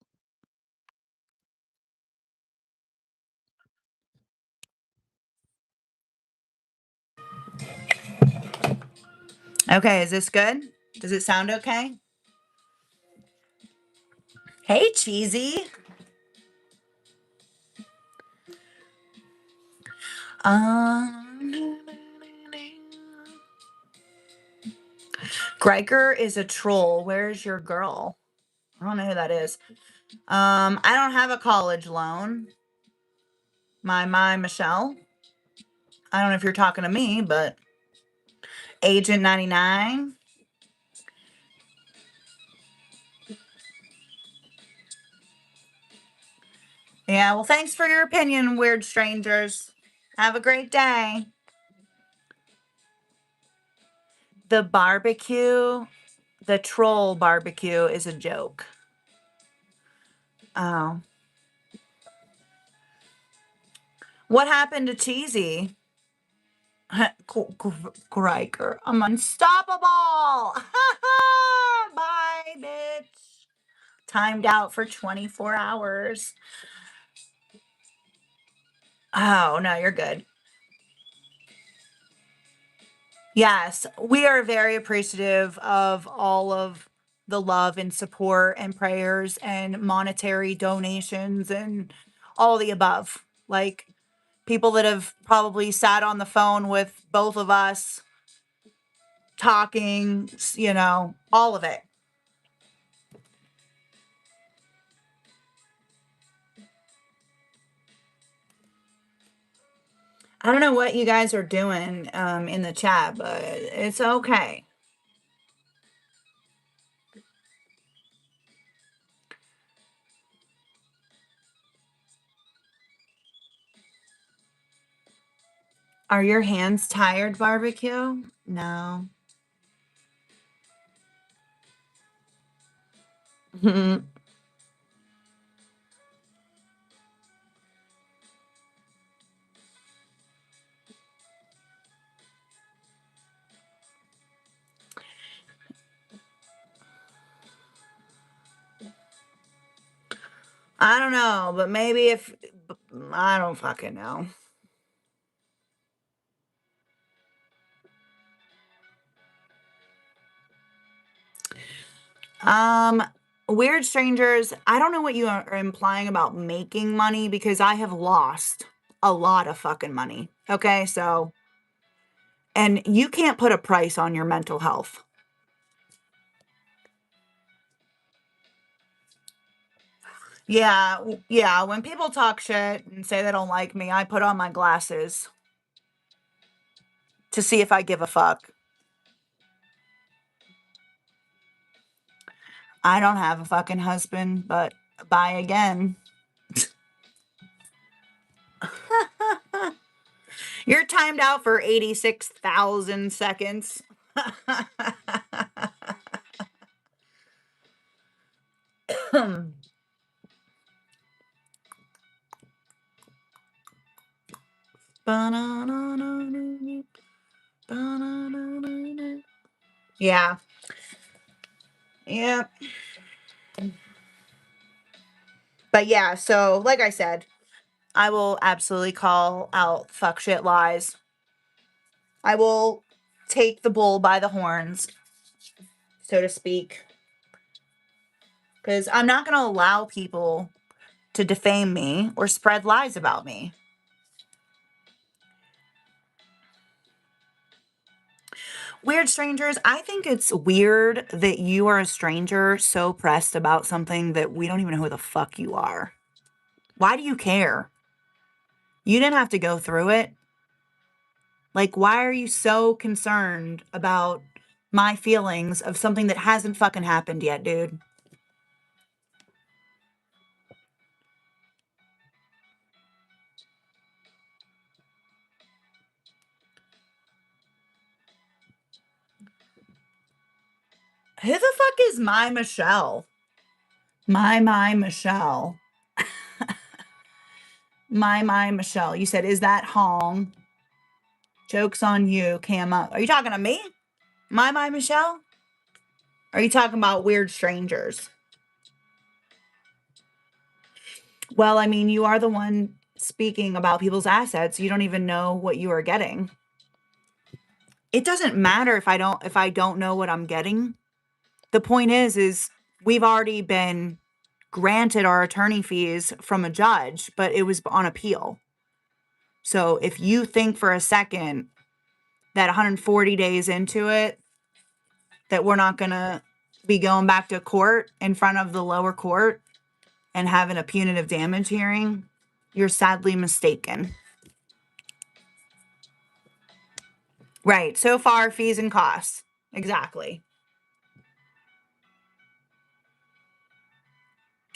Okay, is this good? Does it sound okay? Hey, Cheesy. Greiker is a troll. Where's your girl? I don't know who that is. I don't have a college loan. My Michelle. I don't know if you're talking to me, but Agent 99. Yeah, well, thanks for your opinion, weird strangers. Have a great day. The barbecue, the troll barbecue is a joke. Oh. What happened to Cheesy? Greiker, I'm unstoppable. Bye, bitch. Timed out for 24 hours. Oh, no, you're good. Yes, we are very appreciative of all of the love and support and prayers and monetary donations and all the above. Like people that have probably sat on the phone with both of us talking, all of it. I don't know what you guys are doing in the chat, but it's okay. Are your hands tired, barbecue? No. I don't know, but maybe if I don't fucking know. Um, Weird strangers, I don't know what you are implying about making money because I have lost a lot of fucking money. Okay, so, and you can't put a price on your mental health. Yeah, yeah, when people talk shit and say they don't like me, I put on my glasses to see if I give a fuck. I don't have a fucking husband, but bye again. You're timed out for 86,000 seconds. Yeah. Yeah. But yeah, so like I said, I will absolutely call out fuck shit lies. I will take the bull by the horns, so to speak, because I'm not going to allow people to defame me or spread lies about me. Weird strangers, I think it's weird that you are a stranger so pressed about something that we don't even know who the fuck you are. Why do you care? You didn't have to go through it. Like, why are you so concerned about my feelings of something that hasn't fucking happened yet, dude? Who the fuck is my Michelle? My Michelle. My Michelle. You said, is that Hong? Joke's on you, Cam up. Are you talking to me? My Michelle? Are you talking about weird strangers? Well, I mean, you are the one speaking about people's assets. You don't even know what you are getting. It doesn't matter if I don't know what I'm getting. The point is we've already been granted our attorney fees from a judge, but it was on appeal. So if you think for a second that 140 days into it that we're not going to be going back to court in front of the lower court and having a punitive damage hearing, you're sadly mistaken. Right. So far, fees and costs. Exactly.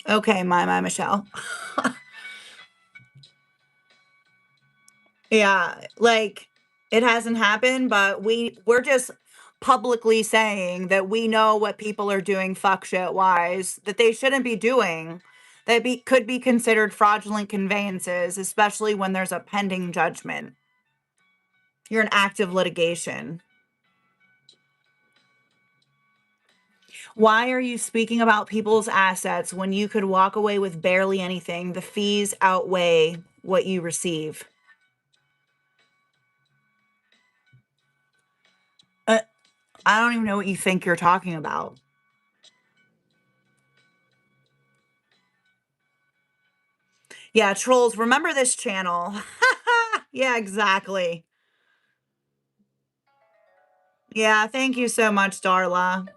Okay, my Michelle. Yeah, like it hasn't happened, but we're just publicly saying that we know what people are doing fuck shit wise that they shouldn't be doing. That could be considered fraudulent conveyances, especially when there's a pending judgment. You're in active litigation. Why are you speaking about people's assets when you could walk away with barely anything? The fees outweigh what you receive. Uh, I don't even know what you think you're talking about. Yeah, trolls, remember this channel. Yeah, exactly. Yeah, thank you so much, Darla.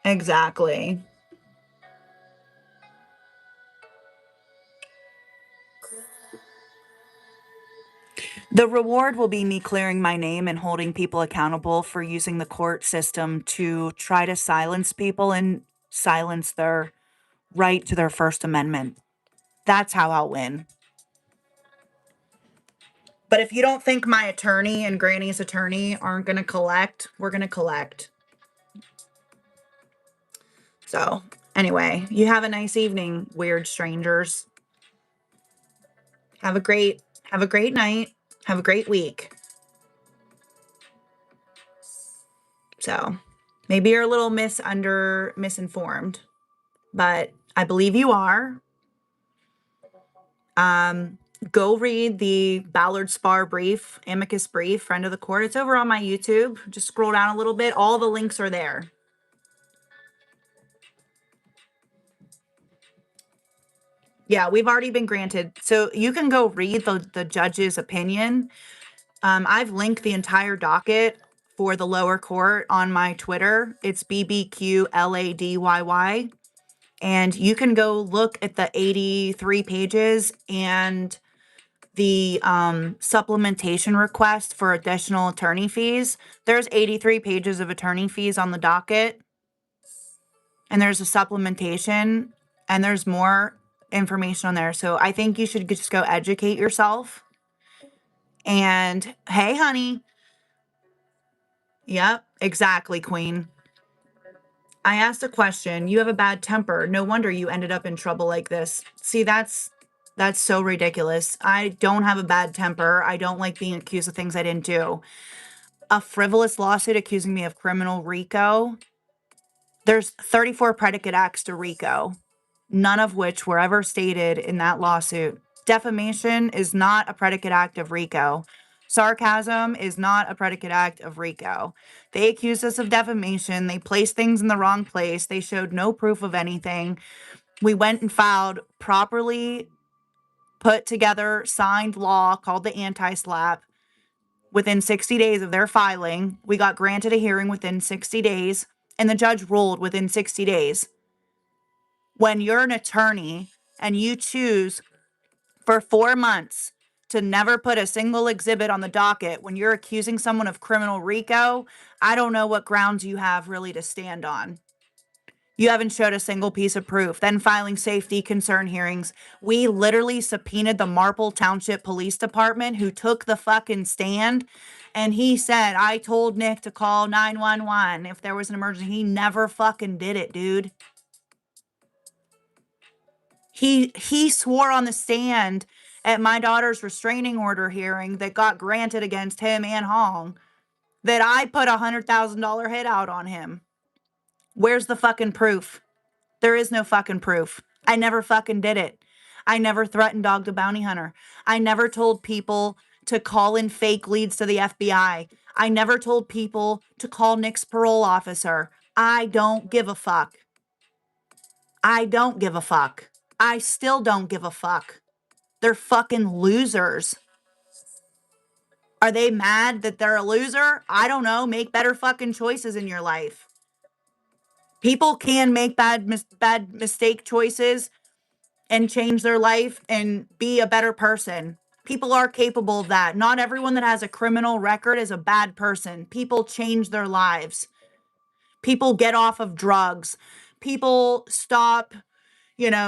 Exactly. The reward will be me clearing my name and holding people accountable for using the court system to try to silence people and silence their right to their First Amendment. That's how I'll win. But if you don't think my attorney and Granny's attorney aren't going to collect, we're going to collect. So, anyway, you have a nice evening, weird strangers. Have a great night. Have a great week. So, maybe you're a little misinformed, but I believe you are. Go read the Ballard Spar brief, amicus brief, friend of the court. It's over on my YouTube. Just scroll down a little bit. All the links are there. Yeah, we've already been granted. So you can go read the judge's opinion. I've linked the entire docket for the lower court on my Twitter. It's Bbq Lady. And you can go look at the 83 pages and the supplementation request for additional attorney fees. There's 83 pages of attorney fees on the docket, and there's a supplementation, and there's more information on there. So I think you should just go educate yourself. And hey, honey. Yep, exactly, queen. I asked a question. You have a bad temper. No wonder you ended up in trouble like this. See, that's so ridiculous. I don't have a bad temper. I don't like being accused of things I didn't do. A frivolous lawsuit accusing me of criminal RICO. There's 34 predicate acts to RICO, none of which were ever stated in that lawsuit. Defamation is not a predicate act of RICO. Sarcasm is not a predicate act of RICO. They accused us of defamation. They placed things in the wrong place. They showed no proof of anything. We went and filed properly put together signed law called the anti-slap. Within 60 days of their filing, we got granted a hearing within 60 days, and the judge ruled within 60 days. When you're an attorney and you choose for 4 months to never put a single exhibit on the docket when you're accusing someone of criminal RICO, I don't know what grounds you have really to stand on. You haven't showed a single piece of proof. Then filing safety concern hearings. We literally subpoenaed the Marple Township Police Department, who took the fucking stand. And he said, I told Nick to call 911 if there was an emergency. He never fucking did it, dude. He swore on the stand at my daughter's restraining order hearing that got granted against him and Hong that I put $100,000 hit out on him. Where's the fucking proof? There is no fucking proof. I never fucking did it. I never threatened Dog the Bounty Hunter. I never told people to call in fake leads to the FBI. I never told people to call Nick's parole officer. I don't give a fuck. I don't give a fuck. I still don't give a fuck. They're fucking losers. Are they mad that they're a loser? I don't know. Make better fucking choices in your life. People can make bad mistake choices and change their life and be a better person. People are capable of that. Not everyone that has a criminal record is a bad person. People change their lives. People get off of drugs. People stop,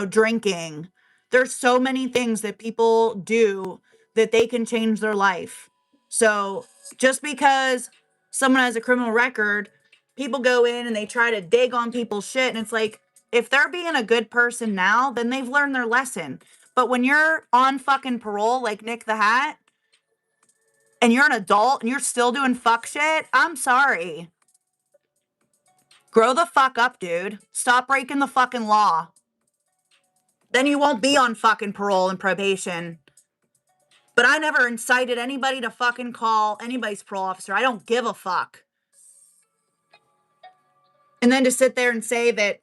drinking. There's so many things that people do that they can change their life. So just because someone has a criminal record, people go in and they try to dig on people's shit. And it's like, if they're being a good person now, then they've learned their lesson. But when you're on fucking parole, like Nick the Hat, and you're an adult and you're still doing fuck shit, I'm sorry. Grow the fuck up, dude. Stop breaking the fucking law. Then you won't be on fucking parole and probation. But I never incited anybody to fucking call anybody's parole officer. I don't give a fuck. And then to sit there and say that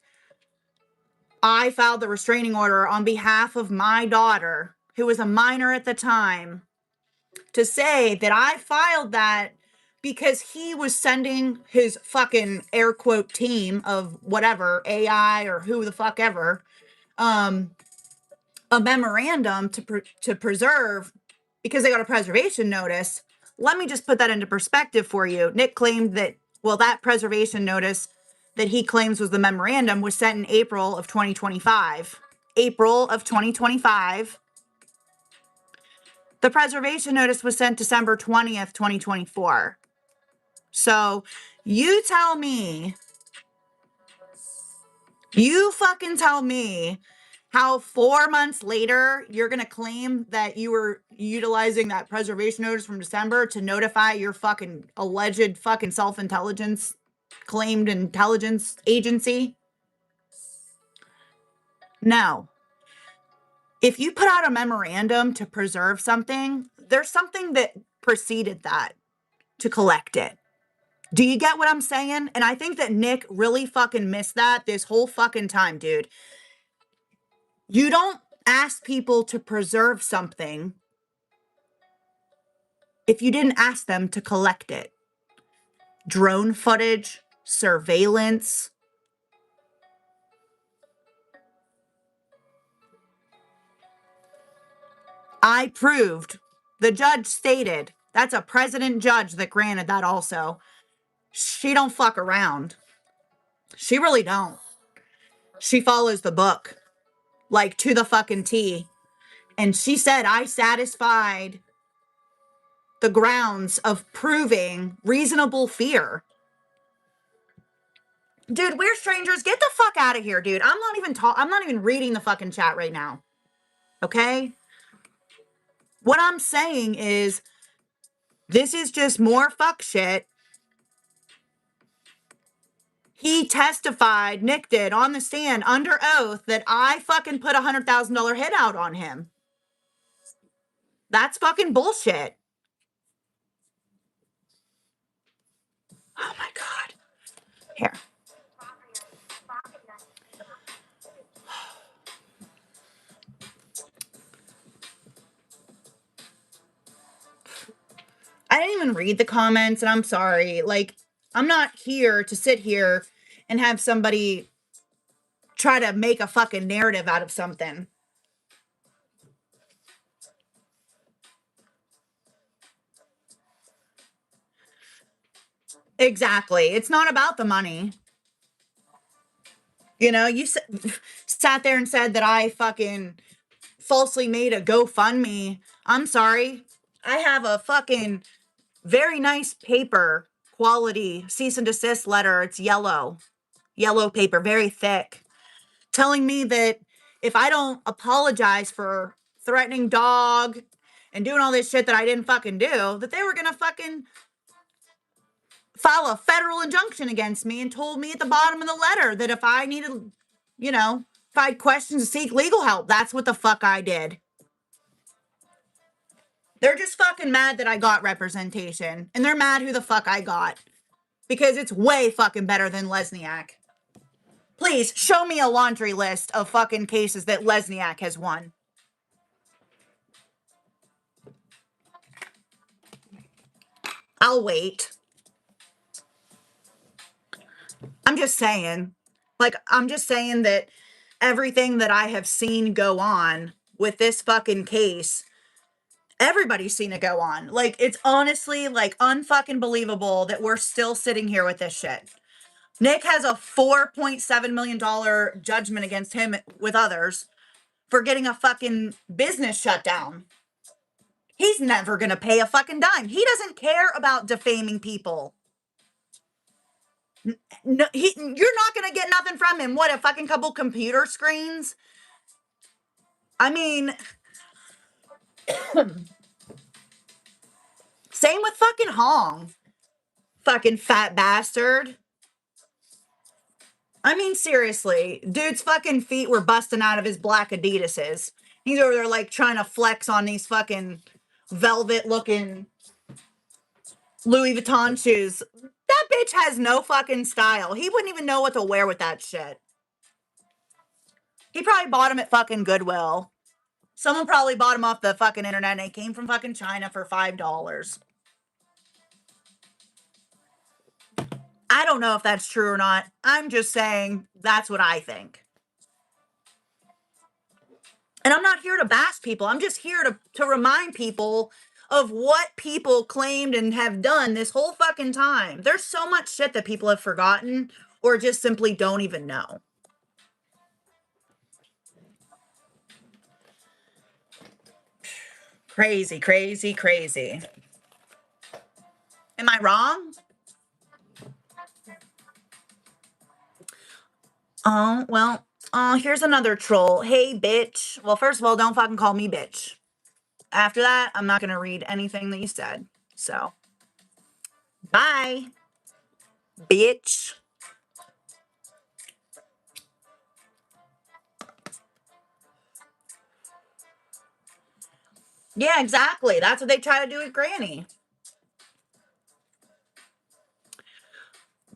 I filed the restraining order on behalf of my daughter, who was a minor at the time, to say that I filed that because he was sending his fucking air quote team of whatever, AI or who the fuck ever, a memorandum to preserve because they got a preservation notice. Let me just put that into perspective for you. Nick claimed that, that preservation notice that he claims was the memorandum was sent in April of 2025. April of 2025. The preservation notice was sent December 20th, 2024. So you tell me, you fucking tell me how 4 months later you're going to claim that you were utilizing that preservation notice from December to notify your fucking alleged fucking self-intelligence claimed intelligence agency? No. If you put out a memorandum to preserve something, there's something that preceded that to collect it. Do you get what I'm saying? And I think that Nick really fucking missed that this whole fucking time, dude. You don't ask people to preserve something if you didn't ask them to collect it. Drone footage, surveillance. I proved. The judge stated. That's a president judge that granted that also. She don't fuck around. She really don't. She follows the book, like to the fucking T. And she said, I satisfied the grounds of proving reasonable fear. Dude, we're strangers. Get the fuck out of here, dude. I'm not even reading the fucking chat right now. Okay? What I'm saying is this is just more fuck shit. He testified, Nick did, on the stand under oath that I fucking put $100,000 hit out on him. That's fucking bullshit. Oh my God. Here. I didn't even read the comments, and I'm sorry. Like, I'm not here to sit here and have somebody try to make a fucking narrative out of something. Exactly. It's not about the money. You know, you sat there and said that I fucking falsely made a GoFundMe. I'm sorry. I have a fucking very nice paper quality cease and desist letter. It's yellow paper, very thick, telling me that if I don't apologize for threatening dog and doing all this shit that I didn't fucking do, that they were gonna fucking file a federal injunction against me, and told me at the bottom of the letter that if I needed, you know, if I had questions to seek legal help, that's what the fuck I did. They're just fucking mad that I got representation, and they're mad who the fuck I got, because it's way fucking better than Lesniak. Please show me a laundry list of fucking cases that Lesniak has won. I'll wait. I'm just saying. Like, I'm just saying that everything that I have seen go on with this fucking case, everybody's seen it go on. Like, it's honestly, like, unfucking believable that we're still sitting here with this shit. Nick has a $4.7 million judgment against him with others for getting a fucking business shut down. He's never gonna pay a fucking dime. He doesn't care about defaming people. No, you're not gonna get nothing from him. What, a fucking couple computer screens? I mean, same with fucking Hong. Fucking fat bastard. I mean, seriously, dude's fucking feet were busting out of his black Adidas's. He's over there like trying to flex on these fucking velvet looking Louis Vuitton shoes. That bitch has no fucking style. He wouldn't even know what to wear with that shit. He probably bought them at fucking Goodwill. Someone probably bought them off the fucking internet, and they came from fucking China for $5. I don't know if that's true or not. I'm just saying that's what I think. And I'm not here to bash people. I'm just here to remind people of what people claimed and have done this whole fucking time. There's so much shit that people have forgotten or just simply don't even know. Crazy, crazy, crazy. Am I wrong? Oh, well, here's another troll. Hey, bitch. Well, first of all, don't fucking call me bitch. After that, I'm not going to read anything that you said. So, bye, bitch. Yeah, exactly. That's what they try to do with Granny.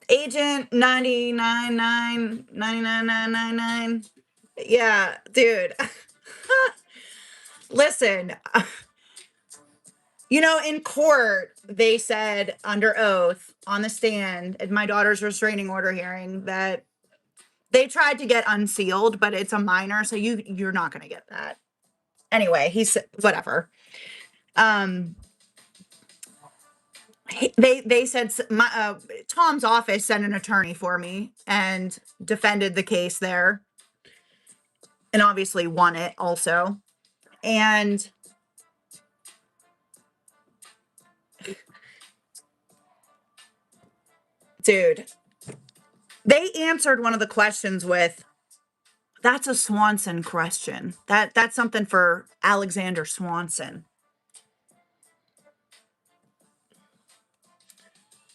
Agent 9999999. Yeah, dude. Listen, in court, they said under oath on the stand at my daughter's restraining order hearing that they tried to get unsealed, but it's a minor, so you're not going to get that. Anyway, he said whatever. Um they said my Tom's office sent an attorney for me and defended the case there and obviously won it also. And dude, they answered one of the questions with, that's a Swanson question. That's something for Alexander Swanson.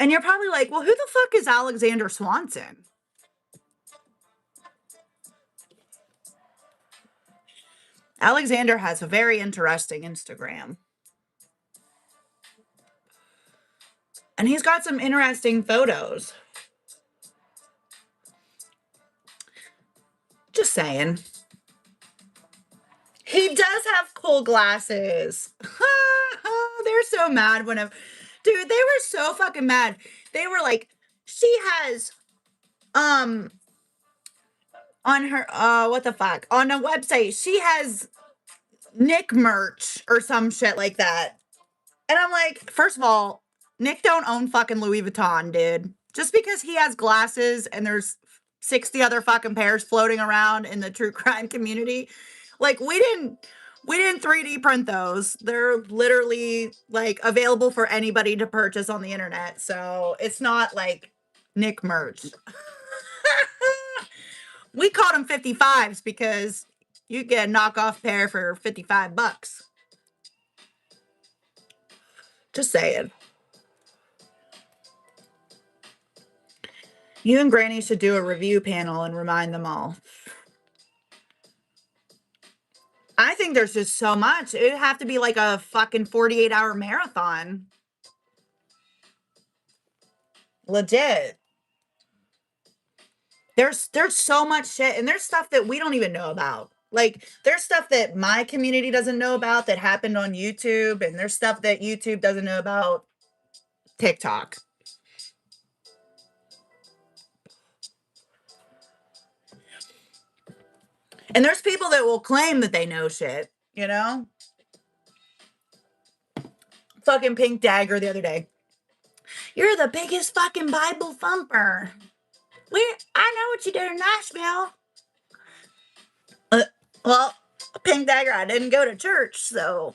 And you're probably like, well, who the fuck is Alexander Swanson? Alexander has a very interesting Instagram. And he's got some interesting photos. Just saying. He does have cool glasses. They're so mad dude, they were so fucking mad. They were like, she has um on her what the fuck? On a website, she has Nick merch or some shit like that. And I'm like, first of all, Nick don't own fucking Louis Vuitton, dude. Just because he has glasses and there's 60 other fucking pairs floating around in the true crime community. Like we didn't 3D print those. They're literally like available for anybody to purchase on the internet. So it's not like Nick merch. We called them 55s because you get a knockoff pair for 55 bucks. Just saying. You and Granny should do a review panel and remind them all. I think there's just so much. It'd have to be like a fucking 48-hour marathon. Legit. There's so much shit, and there's stuff that we don't even know about. Like there's stuff that my community doesn't know about that happened on YouTube, and there's stuff that YouTube doesn't know about TikTok. And there's people that will claim that they know shit, Fucking Pink Dagger the other day. You're the biggest fucking Bible thumper. I know what you did in Nashville. Uh, well, Pink Dagger, I didn't go to church, so.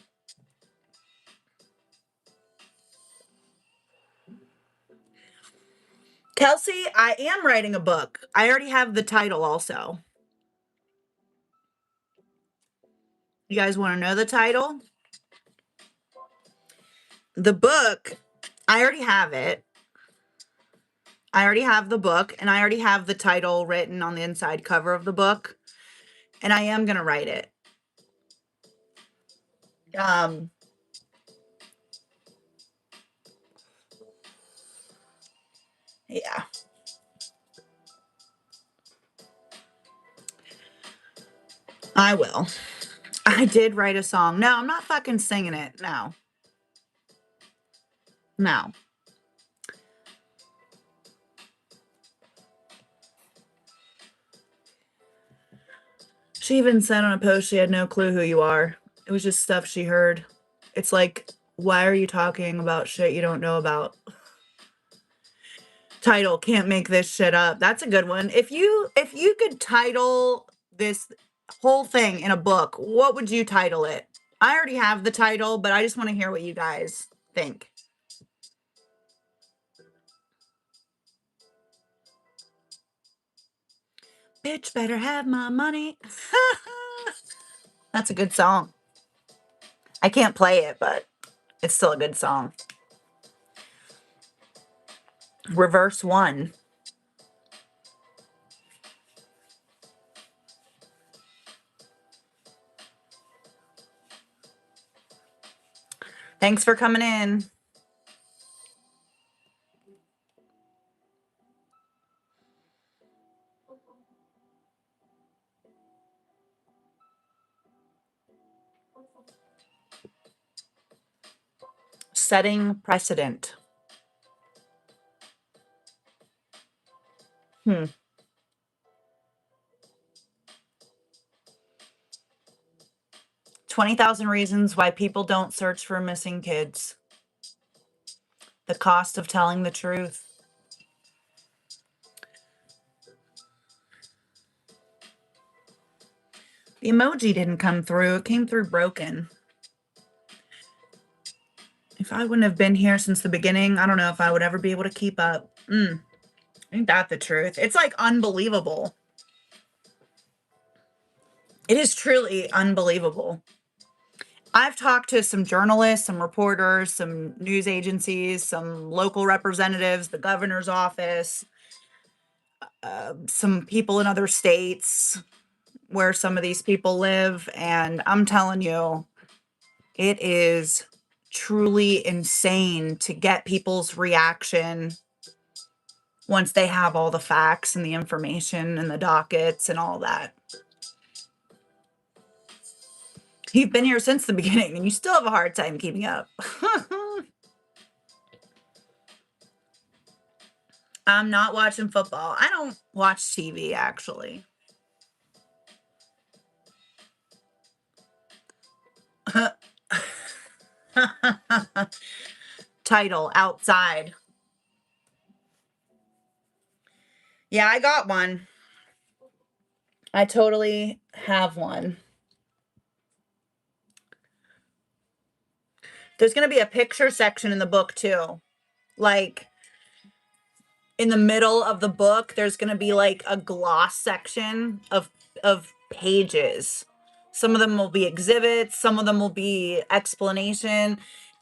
Kelsey, I am writing a book. I already have the title also. You guys want to know the title? The book, I already have it. I already have the book, and I already have the title written on the inside cover of the book. And I am going to write it. Um, yeah. I will. I did write a song. No, I'm not fucking singing it. No. No. She even said on a post she had no clue who you are. It was just stuff she heard. It's like, why are you talking about shit you don't know about? Title, can't make this shit up. That's a good one. If you could title this whole thing in a book, what would you title it? I already have the title, but I just want to hear what you guys think. Bitch better have my money. That's a good song. I can't play it, but it's still a good song. Reverse one. Thanks for coming in. Setting precedent. 20,000 reasons why people don't search for missing kids. The cost of telling the truth. The emoji didn't come through. It came through broken. If I wouldn't have been here since the beginning, I don't know if I would ever be able to keep up. Ain't that the truth? It's like unbelievable. It is truly unbelievable. I've talked to some journalists, some reporters, some news agencies, some local representatives, the governor's office, some people in other states where some of these people live. And I'm telling you, it is truly insane to get people's reaction once they have all the facts and the information and the dockets and all that. You've been here since the beginning and you still have a hard time keeping up. I'm not watching football. I don't watch TV, actually. Title, outside. Yeah, I got one. I totally have one. There's going to be a picture section in the book, too. Like, in the middle of the book, there's going to be like a gloss section of pages. Some of them will be exhibits, some of them will be explanation,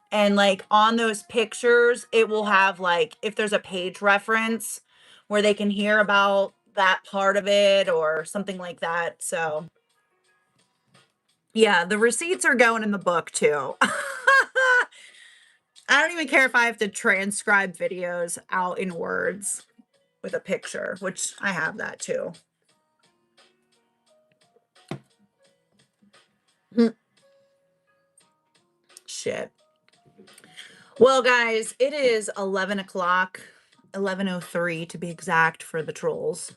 and like on those pictures it will have like if there's a page reference where they can hear about that part of it or something like that. So, yeah, the receipts are going in the book too. I don't even care if I have to transcribe videos out in words with a picture, which I have that too. Shit. Well, guys, it is 11 o'clock, 11:03 to be exact for the trolls.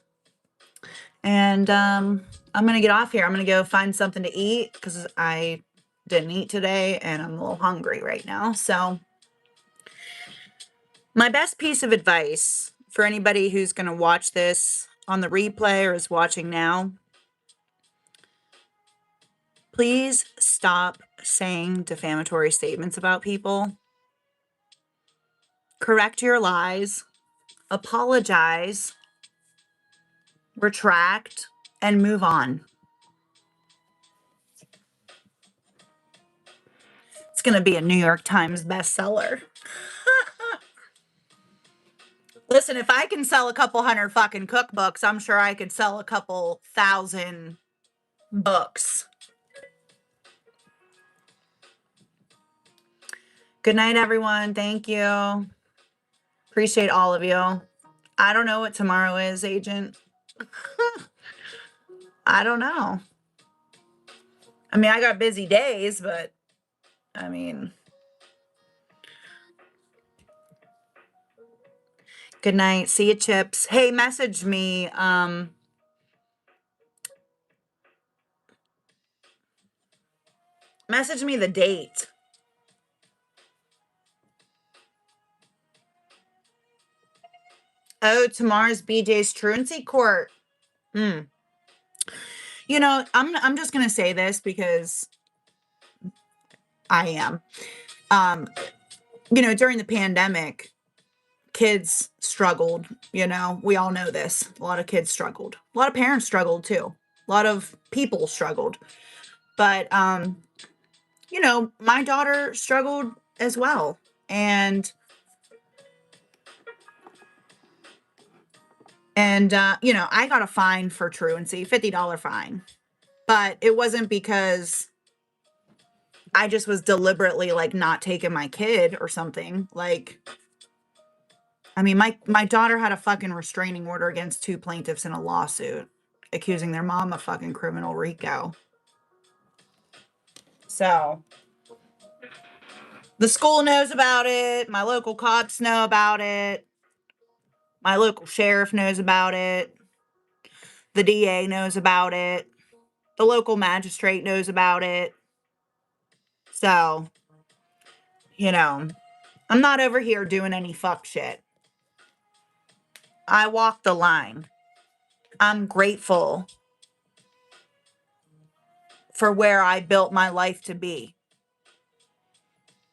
And I'm going to get off here. I'm going to go find something to eat because I didn't eat today and I'm a little hungry right now. So, my best piece of advice for anybody who's going to watch this on the replay or is watching now, please stop saying defamatory statements about people. Correct your lies, apologize, retract, and move on. It's going to be a New York Times bestseller. Listen, if I can sell a couple hundred fucking cookbooks, I'm sure I could sell a couple thousand books. Good night, everyone. Thank you. Appreciate all of you. I don't know what tomorrow is, Agent. I don't know. I mean, I got busy days, but I mean, good night. See you, Chips. Hey, message me. Message me the date. Oh, tomorrow's BJ's Truancy Court. You know, I'm just gonna say this because I am. You know, during the pandemic, kids struggled. You know, we all know this. A lot of kids struggled. A lot of parents struggled too. A lot of people struggled. But you know, my daughter struggled as well. And you know, I got a fine for truancy, $50 fine. But it wasn't because I just was deliberately like not taking my kid or something. Like, I mean, my daughter had a fucking restraining order against 2 plaintiffs in a lawsuit accusing their mom of fucking criminal RICO. So, the school knows about it, my local cops know about it, my local sheriff knows about it, the DA knows about it, the local magistrate knows about it. So, you know, I'm not over here doing any fuck shit. I walk the line. I'm grateful for where I built my life to be.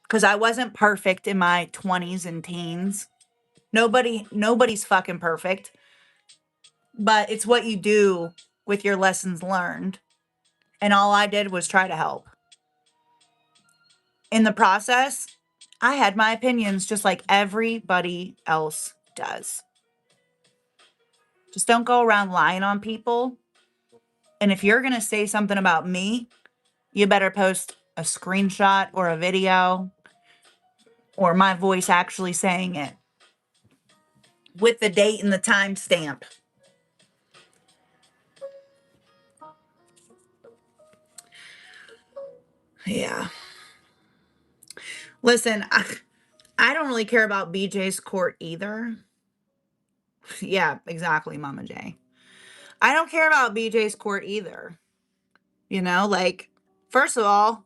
Because I wasn't perfect in my 20s and teens. Nobody's fucking perfect. But it's what you do with your lessons learned. And all I did was try to help. In the process, I had my opinions just like everybody else does. Just don't go around lying on people. And if you're going to say something about me, you better post a screenshot or a video or my voice actually saying it with the date and the timestamp. Yeah. Listen, I don't really care about BJ's court either. Yeah, exactly, Mama J. I don't care about BJ's court either. You know, like, first of all,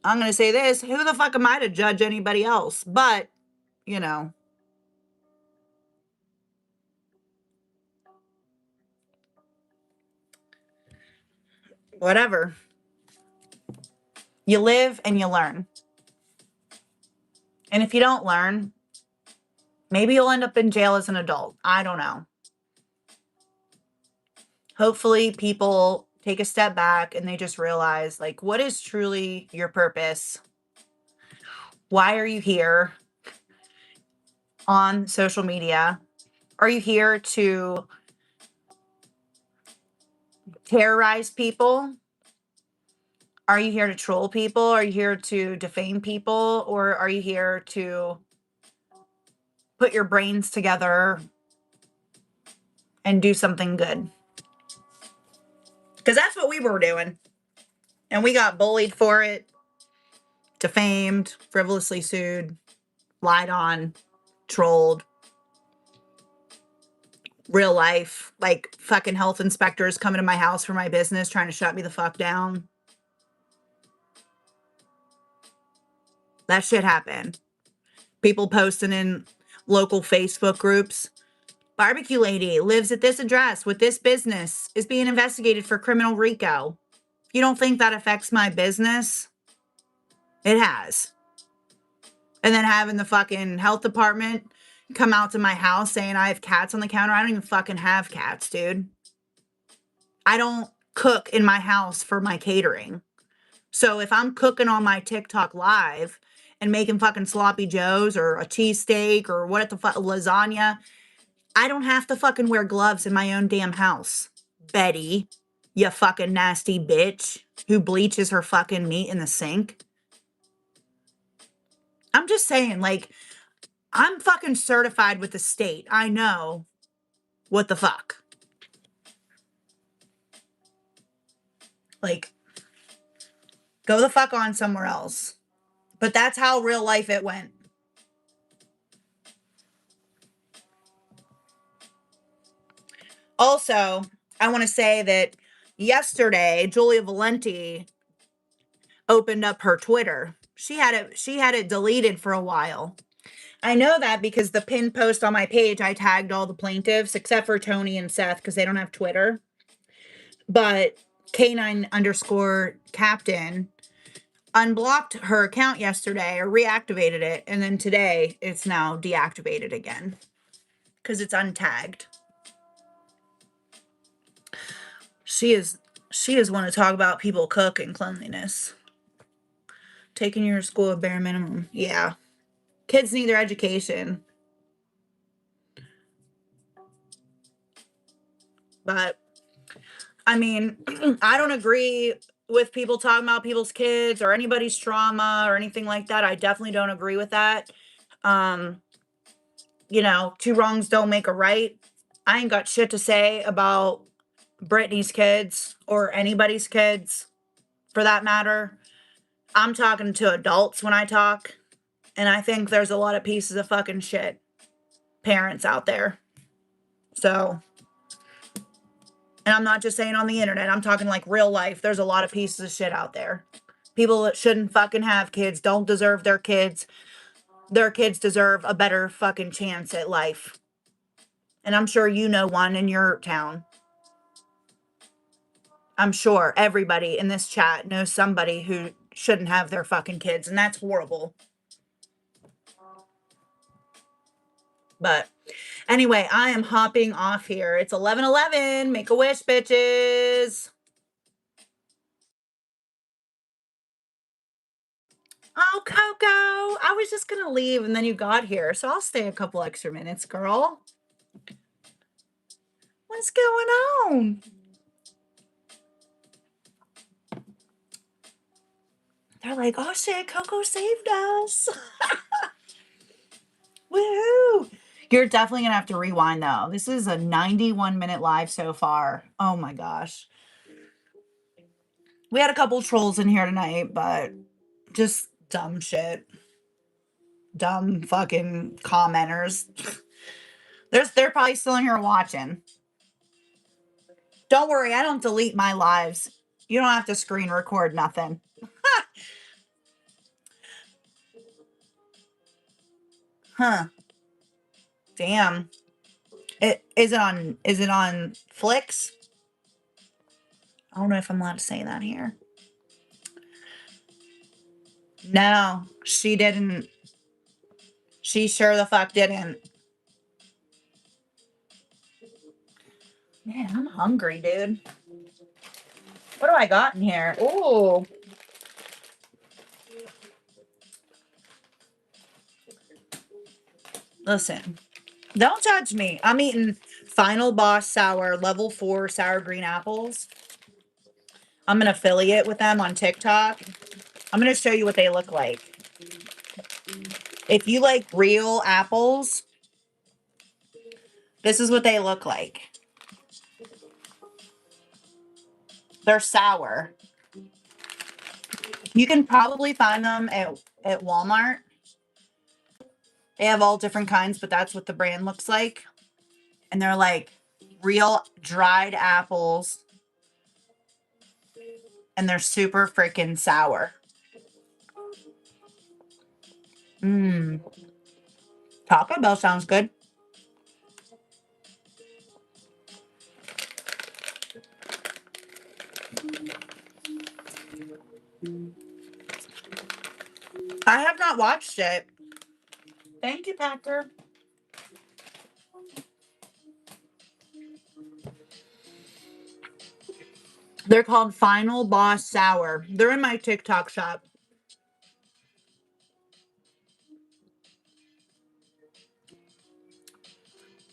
I'm going to say this. Who the fuck am I to judge anybody else? But, you know, whatever. You live and you learn. And if you don't learn, maybe you'll end up in jail as an adult. I don't know. Hopefully people take a step back and they just realize, like, what is truly your purpose? Why are you here on social media? Are you here to terrorize people? Are you here to troll people? Are you here to defame people? Or are you here to put your brains together and do something good? Because that's what we were doing. And we got bullied for it, defamed, frivolously sued, lied on, trolled. Real life, like fucking health inspectors coming to my house for my business trying to shut me the fuck down. That shit happened. People posting in local Facebook groups. Bbq Lady lives at this address with this business, is being investigated for criminal RICO. If you don't think that affects my business, it has. And then having the fucking health department come out to my house saying I have cats on the counter. I don't even fucking have cats, dude. I don't cook in my house for my catering. So if I'm cooking on my TikTok live and making fucking sloppy joes or a cheesesteak or what the fuck, lasagna, I don't have to fucking wear gloves in my own damn house. Betty, you fucking nasty bitch who bleaches her fucking meat in the sink. I'm just saying, like, I'm fucking certified with the state. I know what the fuck. Like, go the fuck on somewhere else. But that's how real life it went. Also, I want to say that yesterday, Julia Valenti opened up her Twitter. She had it deleted for a while. I know that because the pinned post on my page, I tagged all the plaintiffs except for Tony and Seth because they don't have Twitter. But K9_captain unblocked her account yesterday or reactivated it. And then today it's now deactivated again because it's untagged. She is one to talk about people cook and cleanliness. Taking your school at bare minimum. Yeah. Kids need their education. But, I mean, I don't agree with people talking about people's kids or anybody's trauma or anything like that. I definitely don't agree with that. Um, two wrongs don't make a right. I ain't got shit to say about Brittany's kids or anybody's kids for that matter. I'm talking to adults when I talk, and I think there's a lot of pieces of fucking shit parents out there. So, and I'm not just saying on the internet, I'm talking like real life. There's a lot of pieces of shit out there. People that shouldn't fucking have kids don't deserve their kids. Their kids deserve a better fucking chance at life. And I'm sure you know one in your town. I'm sure everybody in this chat knows somebody who shouldn't have their fucking kids, and that's horrible. But anyway, I am hopping off here. It's 11:11. Make a wish, bitches. Oh, Coco, I was just going to leave and then you got here. So I'll stay a couple extra minutes, girl. What's going on? They're like, oh shit, Coco saved us. Woohoo. You're definitely going to have to rewind though. This is a 91-minute live so far. Oh my gosh. We had a couple trolls in here tonight, but just dumb shit. Dumb fucking commenters. They're probably still in here watching. Don't worry, I don't delete my lives. You don't have to screen record nothing. Huh. Damn. Is it on Flicks? I don't know if I'm allowed to say that here. No, she didn't. She sure the fuck didn't. Man, I'm hungry, dude. What do I got in here? Ooh. Listen, don't judge me. I'm eating Final Boss Sour level 4 sour green apples. I'm an affiliate with them on TikTok. I'm going to show you what they look like. If you like real apples, this is what they look like. They're sour. You can probably find them at Walmart. They have all different kinds, but that's what the brand looks like. And they're like real dried apples. And they're super freaking sour. Mmm. Taco Bell sounds good. I have not watched it. Thank you, Packer. They're called Final Boss Sour. They're in my TikTok shop.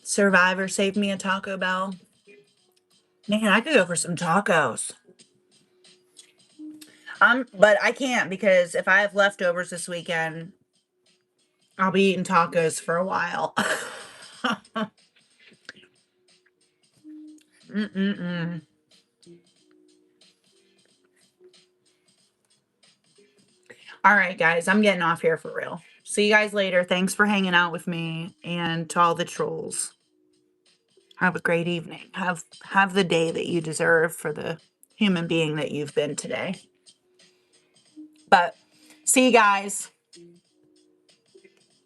Survivor saved me a Taco Bell. Man, I could go for some tacos. But I can't because if I have leftovers this weekend, I'll be eating tacos for a while. Mm-mm-mm. All right, guys, I'm getting off here for real. See you guys later. Thanks for hanging out with me, and to all the trolls. Have a great evening. Have the day that you deserve for the human being that you've been today. But see you guys.